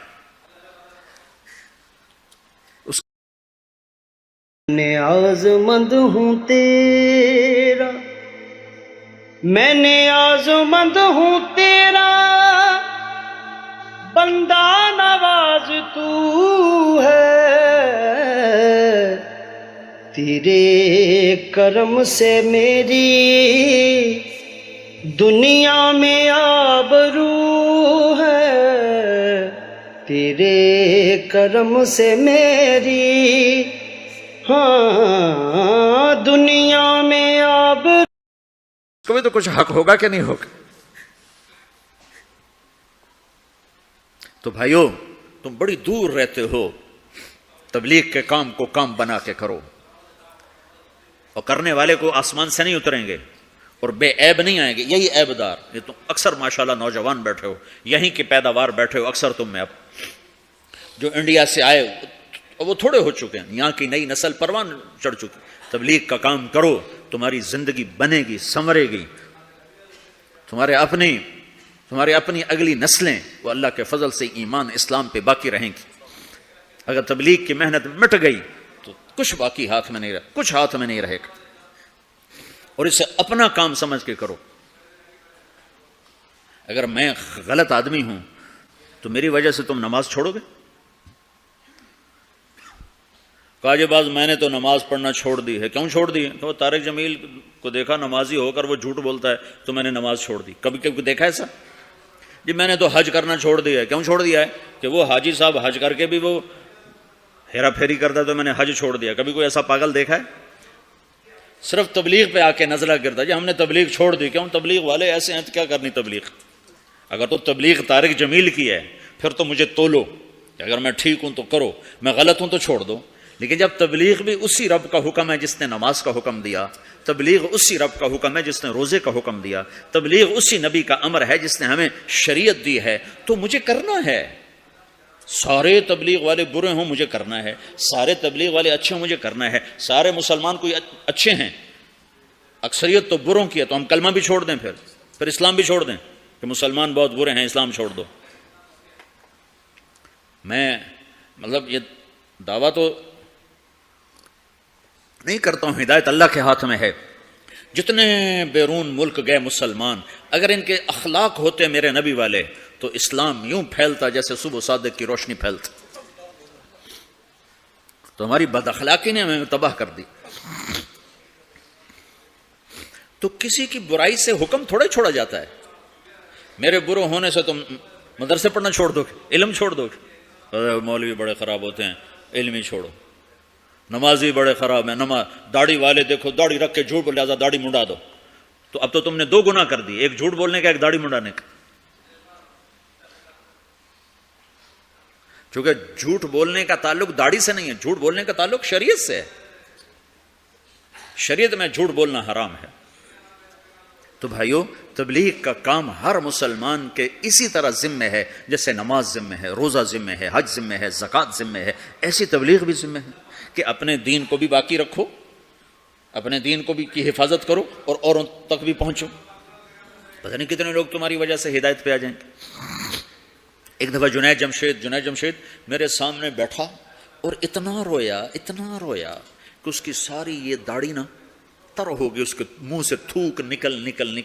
میں آزمند ہوں تیرا، میں نے آزمند ہوں تیرا، بندہ نواز تو ہے، تیرے کرم سے میری دنیا میں آبرو ہے، تیرے کرم سے میری ہاں دنیا میں آبرو۔ کبھی تو کچھ حق ہوگا کہ نہیں ہوگا؟ تو بھائیو تم بڑی دور رہتے ہو، تبلیغ کے کام کو کام بنا کے کرو، اور کرنے والے کو آسمان سے نہیں اتریں گے اور بے عیب نہیں آئیں گے، یہی عیب دار۔ یہ تم اکثر ماشاءاللہ نوجوان بیٹھے ہو، یہیں کی پیداوار بیٹھے ہو، اکثر تم میں اب جو انڈیا سے آئے وہ تھوڑے ہو چکے ہیں، یہاں کی نئی نسل پروان چڑھ چکی۔ تبلیغ کا کام کرو، تمہاری زندگی بنے گی، سنورے گی، تمہارے اپنی اگلی نسلیں وہ اللہ کے فضل سے ایمان اسلام پہ باقی رہیں گی۔ اگر تبلیغ کی محنت مٹ گئی تو کچھ باقی ہاتھ میں نہیں رہے، کچھ ہاتھ میں نہیں رہے گا، اور اسے اپنا کام سمجھ کے کرو۔ اگر میں غلط آدمی ہوں تو میری وجہ سے تم نماز چھوڑو گے؟ کہا جی باز میں نے تو نماز پڑھنا چھوڑ دی ہے۔ کیوں چھوڑ دی ہے؟ کہ وہ طارق جمیل کو دیکھا نمازی ہو کر وہ جھوٹ بولتا ہے تو میں نے نماز چھوڑ دی۔ کبھی کبھی دیکھا ایسا؟ جی میں نے تو حج کرنا چھوڑ دیا ہے۔ کیوں چھوڑ دیا ہے؟ کہ وہ حاجی صاحب حج کر کے بھی وہ ہیرا پھیری کرتا ہے تو میں نے حج چھوڑ دیا۔ کبھی کوئی ایسا پاگل دیکھا ہے؟ صرف تبلیغ پہ آ کے نزلہ گرتا جی ہم نے تبلیغ چھوڑ دی۔ کیوں؟ تبلیغ والے ایسے ہیں تو کیا کرنی تبلیغ؟ اگر تو تبلیغ طارق جمیل کی ہے پھر تو مجھے تولو کہ اگر میں ٹھیک ہوں تو کرو، میں غلط ہوں تو چھوڑ دو۔ لیکن جب تبلیغ بھی اسی رب کا حکم ہے جس نے نماز کا حکم دیا، تبلیغ اسی رب کا حکم ہے جس نے روزے کا حکم دیا، تبلیغ اسی نبی کا امر ہے جس نے ہمیں شریعت دی ہے، تو مجھے کرنا ہے۔ سارے تبلیغ والے برے ہوں مجھے کرنا ہے، سارے تبلیغ والے اچھے ہوں مجھے کرنا ہے، سارے مسلمان کوئی اچھے ہیں، اکثریت تو بروں کی ہے، تو ہم کلمہ بھی چھوڑ دیں، پھر اسلام بھی چھوڑ دیں کہ مسلمان بہت برے ہیں اسلام چھوڑ دو۔ میں مطلب یہ دعویٰ تو نہیں کرتا ہوں، ہدایت اللہ کے ہاتھ میں ہے۔ جتنے بیرون ملک گئے مسلمان، اگر ان کے اخلاق ہوتے میرے نبی والے تو اسلام یوں پھیلتا جیسے صبح صادق کی روشنی پھیلتا۔ تو ہماری بد اخلاقی نے ہمیں تباہ کر دی۔ تو کسی کی برائی سے حکم تھوڑے چھوڑا جاتا ہے۔ میرے برے ہونے سے تم مدرسے پڑھنا چھوڑ دو گے، علم چھوڑ دو گے؟ مولوی بڑے خراب ہوتے ہیں، علم ہی چھوڑو۔ نمازی بڑے خراب ہیں، داڑھی والے دیکھو داڑھی رکھ کے جھوٹ بول، لہٰذا داڑھی منڈا دو۔ تو اب تو تم نے دو گناہ کر دی، ایک جھوٹ بولنے کا، ایک داڑھی منڈانے کا۔ چونکہ جھوٹ بولنے کا تعلق داڑھی سے نہیں ہے، جھوٹ بولنے کا تعلق شریعت سے ہے۔ شریعت میں جھوٹ بولنا حرام ہے۔ تو بھائیو تبلیغ کا کام ہر مسلمان کے اسی طرح ذمہ ہے جیسے نماز ذمہ ہے، روزہ ذمہ ہے، حج ذمہ ہے، زکوٰۃ ذمہ ہے، ایسی تبلیغ بھی ذمہ ہے کہ اپنے دین کو بھی باقی رکھو، اپنے دین کو بھی کی حفاظت کرو اور اوروں تک بھی پہنچو۔ پتہ نہیں کتنے لوگ تمہاری وجہ سے ہدایت پہ آ جائیں گے۔ ایک دفعہ جنید جمشید میرے سامنے بیٹھا اور اتنا رویا کہ اس کی ساری یہ داڑھی نا تر ہوگی، اس کے منہ سے تھوک نکل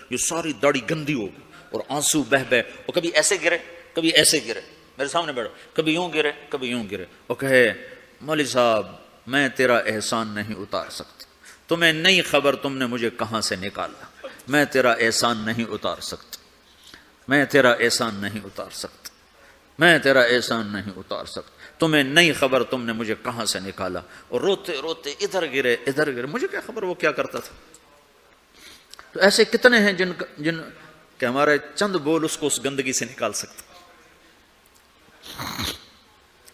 یہ ساری داڑھی گندی ہوگی اور آنسو بہ اور کبھی ایسے گرے کبھی ایسے گرے، میرے سامنے بیٹھا، کبھی یوں گرے کبھی یوں گرے، اور کہے مولوی صاحب میں تیرا احسان نہیں اتار سکتا، تمہیں نہیں خبر تم نے مجھے کہاں سے نکالا، میں تیرا احسان نہیں اتار سکتا، میں تیرا احسان نہیں اتار سکتا، میں تیرا احسان نہیں اتار سکتا۔ تمہیں نہیں خبر تم نے مجھے کہاں سے نکالا. اور روتے روتے ادھر گرے, مجھے کیا خبر وہ کیا کرتا تھا. تو ایسے کتنے ہیں جن کہ ہمارے چند بول اس کو اس گندگی سے نکال سکتے.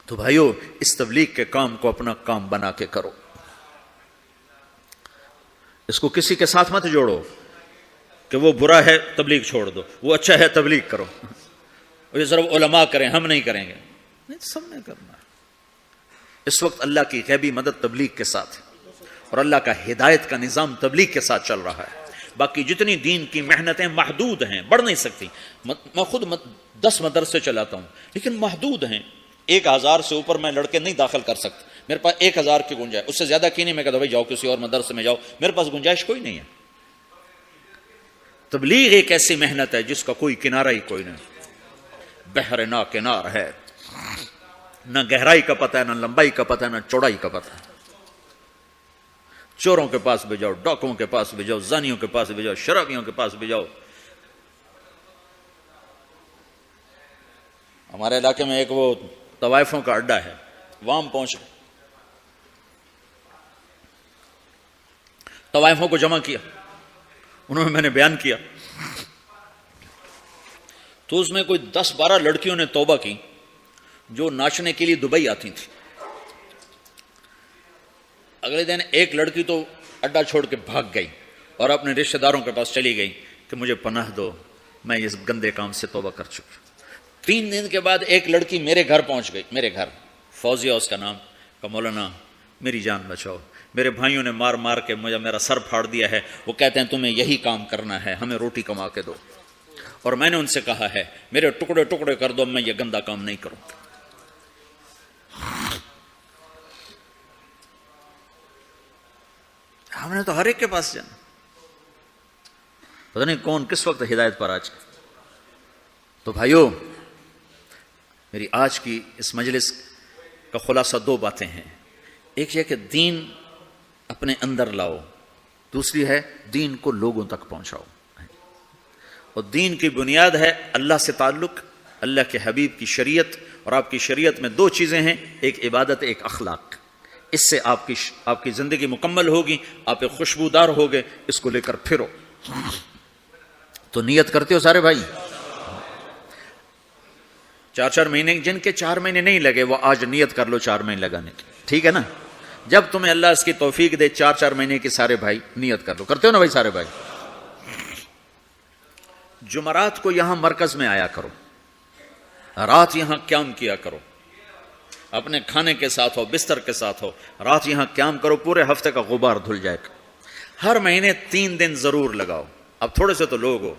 تو بھائیو, اس تبلیغ کے کام کو اپنا کام بنا کے کرو. اس کو کسی کے ساتھ مت جوڑو کہ وہ برا ہے تبلیغ چھوڑ دو, وہ اچھا ہے تبلیغ کرو. یہ صرف علماء کریں, ہم نہیں کریں گے. نہیں, سب نے کرنا ہے. اس وقت اللہ کی غیبی مدد تبلیغ کے ساتھ ہے, اور اللہ کا ہدایت کا نظام تبلیغ کے ساتھ چل رہا ہے. باقی جتنی دین کی محنتیں محدود ہیں, بڑھ نہیں سکتی. میں خود 10 مدرسے چلاتا ہوں, لیکن محدود ہیں. 1000 سے اوپر میں لڑکے نہیں داخل کر سکتا. میرے پاس 1000 کی گنجائش, اس سے زیادہ کی نہیں. میں کہتا بھائی جاؤ کسی اور مدرسے میں جاؤ, میرے پاس گنجائش کوئی نہیں ہے. تبلیغ ایک ایسی محنت ہے جس کا کوئی کنارہ ہی کوئی نہیں. بحر نا کنار ہے, نہ گہرائی کا پتہ ہے, نہ لمبائی کا پتہ ہے, نہ چوڑائی کا پتہ ہے. چوروں کے پاس بھی جاؤ, ڈاکوؤں کے پاس بھی جاؤ, زانیوں کے پاس بھی جاؤ, شرابیوں کے پاس بھی جاؤ. ہمارے علاقے میں ایک وہ طوائفوں کا اڈا ہے, وہاں پہنچ گئے, طوائفوں کو جمع کیا, انہوں نے میں نے بیان کیا, تو اس میں کوئی 10-12 لڑکیوں نے توبہ کی جو ناچنے کے لیے دبئی آتی تھی. اگلے دن ایک لڑکی تو اڈا چھوڑ کے بھاگ گئی اور اپنے رشتہ داروں کے پاس چلی گئی کہ مجھے پناہ دو, میں اس گندے کام سے توبہ کر چکی. 3 دن کے بعد ایک لڑکی میرے گھر پہنچ گئی, میرے گھر, فوزیہ اس کا نام, کہ مولانا میری جان بچاؤ, میرے بھائیوں نے مار مار کے مجھے میرا سر پھاڑ دیا ہے, وہ کہتے ہیں تمہیں یہی کام کرنا ہے, ہمیں روٹی کما کے دو, اور میں نے ان سے کہا ہے میرے ٹکڑے ٹکڑے کر دو, میں یہ گندا کام نہیں کروں. ہم نے تو ہر ایک کے پاس جانا, پتہ نہیں کون کس وقت ہدایت پر آ جائے. تو بھائیو, میری آج کی اس مجلس کا خلاصہ 2 باتیں ہیں. ایک یہ کہ دین اپنے اندر لاؤ, دوسری ہے دین کو لوگوں تک پہنچاؤ. اور دین کی بنیاد ہے اللہ سے تعلق, اللہ کے حبیب کی شریعت, اور آپ کی شریعت میں 2 چیزیں ہیں, ایک عبادت, ایک اخلاق. اس سے آپ کی زندگی مکمل ہوگی, آپ ایک خوشبودار ہوگے. اس کو لے کر پھرو. تو نیت کرتے ہو سارے بھائی؟ 4 مہینے, جن کے 4 مہینے نہیں لگے وہ آج نیت کر لو 4 مہینے لگانے کی, ٹھیک ہے نا؟ جب تمہیں اللہ اس کی توفیق دے 4 مہینے کی, سارے بھائی نیت کر لو. کرتے ہو نا بھائی سارے بھائی؟ جمعرات کو یہاں مرکز میں آیا کرو, رات یہاں قیام کیا کرو, اپنے کھانے کے ساتھ ہو, بستر کے ساتھ ہو, رات یہاں قیام کرو, پورے ہفتے کا غبار دھل جائے گا. ہر مہینے 3 دن ضرور لگاؤ. اب تھوڑے سے تو لوگ ہو,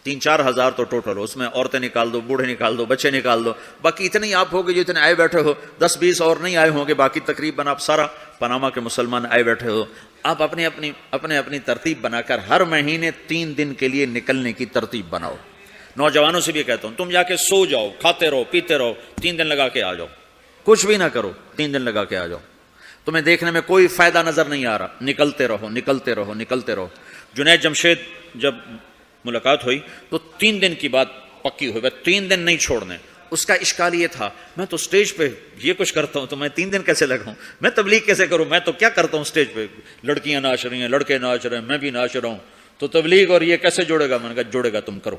3-4 ہزار تو ٹوٹل ہو, اس میں عورتیں نکال دو, بوڑھے نکال دو, بچے نکال دو, باقی اتنے ہی آپ ہوگے جو اتنے آئے بیٹھے ہو. 10-20 اور نہیں آئے ہوں گے, باقی تقریباً آپ سارا پاناما کے مسلمان آئے بیٹھے ہو. آپ اپنی ترتیب بنا کر ہر مہینے 3 دن کے لیے نکلنے کی ترتیب بناؤ. نوجوانوں سے بھی کہتا ہوں, تم جا کے سو جاؤ, کھاتے رہو, پیتے رہو, 3 دن لگا کے آ جاؤ, کچھ بھی نہ کرو, 3 دن لگا کے آ جاؤ. تمہیں دیکھنے میں کوئی فائدہ نظر نہیں آ رہا, نکلتے رہو, نکلتے رہو, نکلتے رہو. جنید جمشید جب ملاقات ہوئی تو 3 دن کی بات پکی ہوئی, 3 دن نہیں چھوڑنے. اس کا اشکال یہ تھا, میں تو سٹیج پہ یہ کچھ کرتا ہوں تو میں 3 دن کیسے لگاؤں, میں تبلیغ کیسے کروں, میں تو کیا کرتا ہوں سٹیج پہ, لڑکیاں ناچ رہی ہیں, لڑکے ناچ رہے ہیں, میں بھی ناچ رہا ہوں, تو تبلیغ اور یہ کیسے جوڑے گا. میں نے کہا جوڑے گا, تم کرو.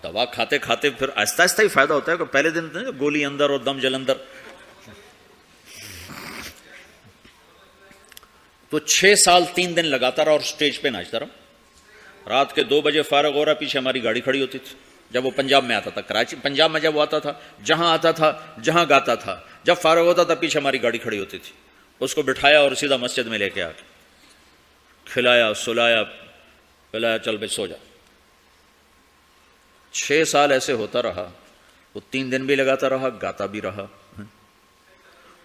دوا کھاتے کھاتے پھر آہستہ آہستہ ہی فائدہ ہوتا ہے. کہ پہلے دن گولی اندر اور دم جلندر. تو 6 سال 3 دن لگاتا رہا اور سٹیج پہ ناچتا رہا. رات کے 2 بجے فارغ ہو رہا, پیچھے ہماری گاڑی کھڑی ہوتی تھی. جب وہ پنجاب میں آتا تھا, کراچی پنجاب میں جب وہ آتا تھا, جہاں آتا تھا, جہاں گاتا تھا, جب فارغ ہوتا تھا پیچھے ہماری گاڑی کھڑی ہوتی تھی. اس کو بٹھایا اور سیدھا مسجد میں لے کے آ کے کھلایا, سلایا, پلایا, چل بھائی سو جا. 6 سال ایسے ہوتا رہا. وہ 3 دن بھی لگاتا رہا, گاتا بھی رہا.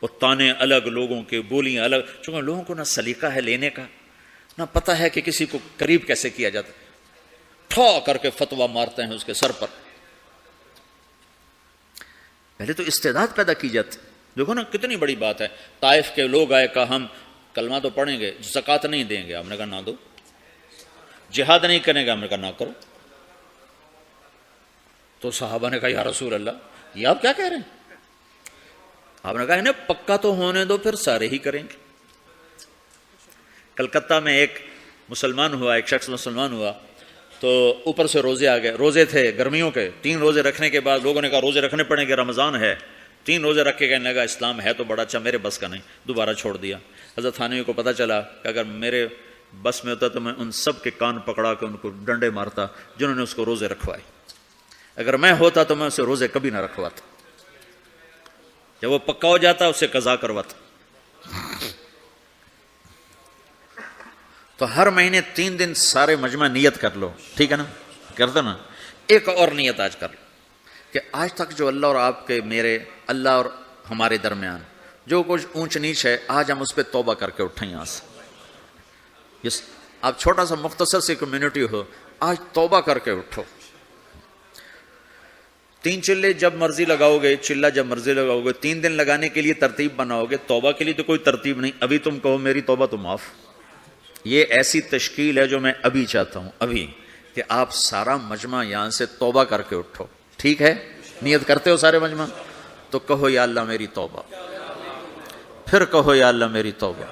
وہ تانے الگ, لوگوں کے بولیاں الگ, چونکہ لوگوں کو نہ سلیقہ ہے لینے کا, نہ پتہ ہے کہ کسی کو قریب کیسے کیا جاتا. ٹھا کر کے فتویٰ مارتے ہیں اس کے سر پر. پہلے تو استعداد پیدا کی جاتی. دیکھو نا کتنی بڑی بات ہے. طائف کے لوگ آئے, کہا ہم کلمہ تو پڑھیں گے, زکوٰۃ نہیں دیں گے. ہم نے کہا نہ دو. جہاد نہیں کریں گے. ہم نے کہا نہ کرو. تو صحابہ نے کہا یا رسول اللہ یہ آپ کیا کہہ رہے ہیں؟ آپ نے کہا انہیں پکا تو ہونے دو، پھر سارے ہی کریں گے۔ کلکتہ میں ایک شخص مسلمان ہوا تو اوپر سے روزے آ گئے، روزے تھے گرمیوں کے، 3 روزے رکھنے کے بعد لوگوں نے کہا روزے رکھنے پڑیں گے، رمضان ہے۔ 3 روزے رکھ کے کہنے لگا اسلام ہے تو بڑا اچھا، میرے بس کا نہیں، دوبارہ چھوڑ دیا۔ حضرت تھانوی کو پتہ چلا کہ اگر میرے بس میں ہوتا تو میں ان سب کے کان پکڑا کے ان کو ڈنڈے مارتا جنہوں نے اس کو روزے رکھوائے، اگر میں ہوتا تو میں اسے روزے کبھی نہ رکھواتا، جب وہ پکا ہو جاتا اسے قضا کرواتا۔ تو ہر مہینے 3 دن سارے مجمع نیت کر لو، ٹھیک ہے نا؟ کر دو نا۔ ایک اور نیت آج کر لو کہ آج تک جو اللہ اور آپ کے، میرے اللہ اور ہمارے درمیان جو کچھ اونچ نیچ ہے، آج ہم اس پہ توبہ کر کے اٹھیں یہاں سے۔ آپ چھوٹا سا مختصر سی کمیونٹی ہو، آج توبہ کر کے اٹھو۔ 3 چلے جب مرضی لگاؤ گے، چلہ جب مرضی لگاؤ گے، 3 دن لگانے کے لیے ترتیب بناؤ گے، توبہ کے لیے تو کوئی ترتیب نہیں۔ ابھی تم کہو میری توبہ تو معاف، یہ ایسی تشکیل ہے جو میں ابھی چاہتا ہوں، ابھی، کہ آپ سارا مجمع یہاں سے توبہ کر کے اٹھو، ٹھیک ہے؟ نیت کرتے ہو سارے مجمع؟ تو کہو یا اللہ میری توبہ، پھر کہو یا اللہ میری توبہ۔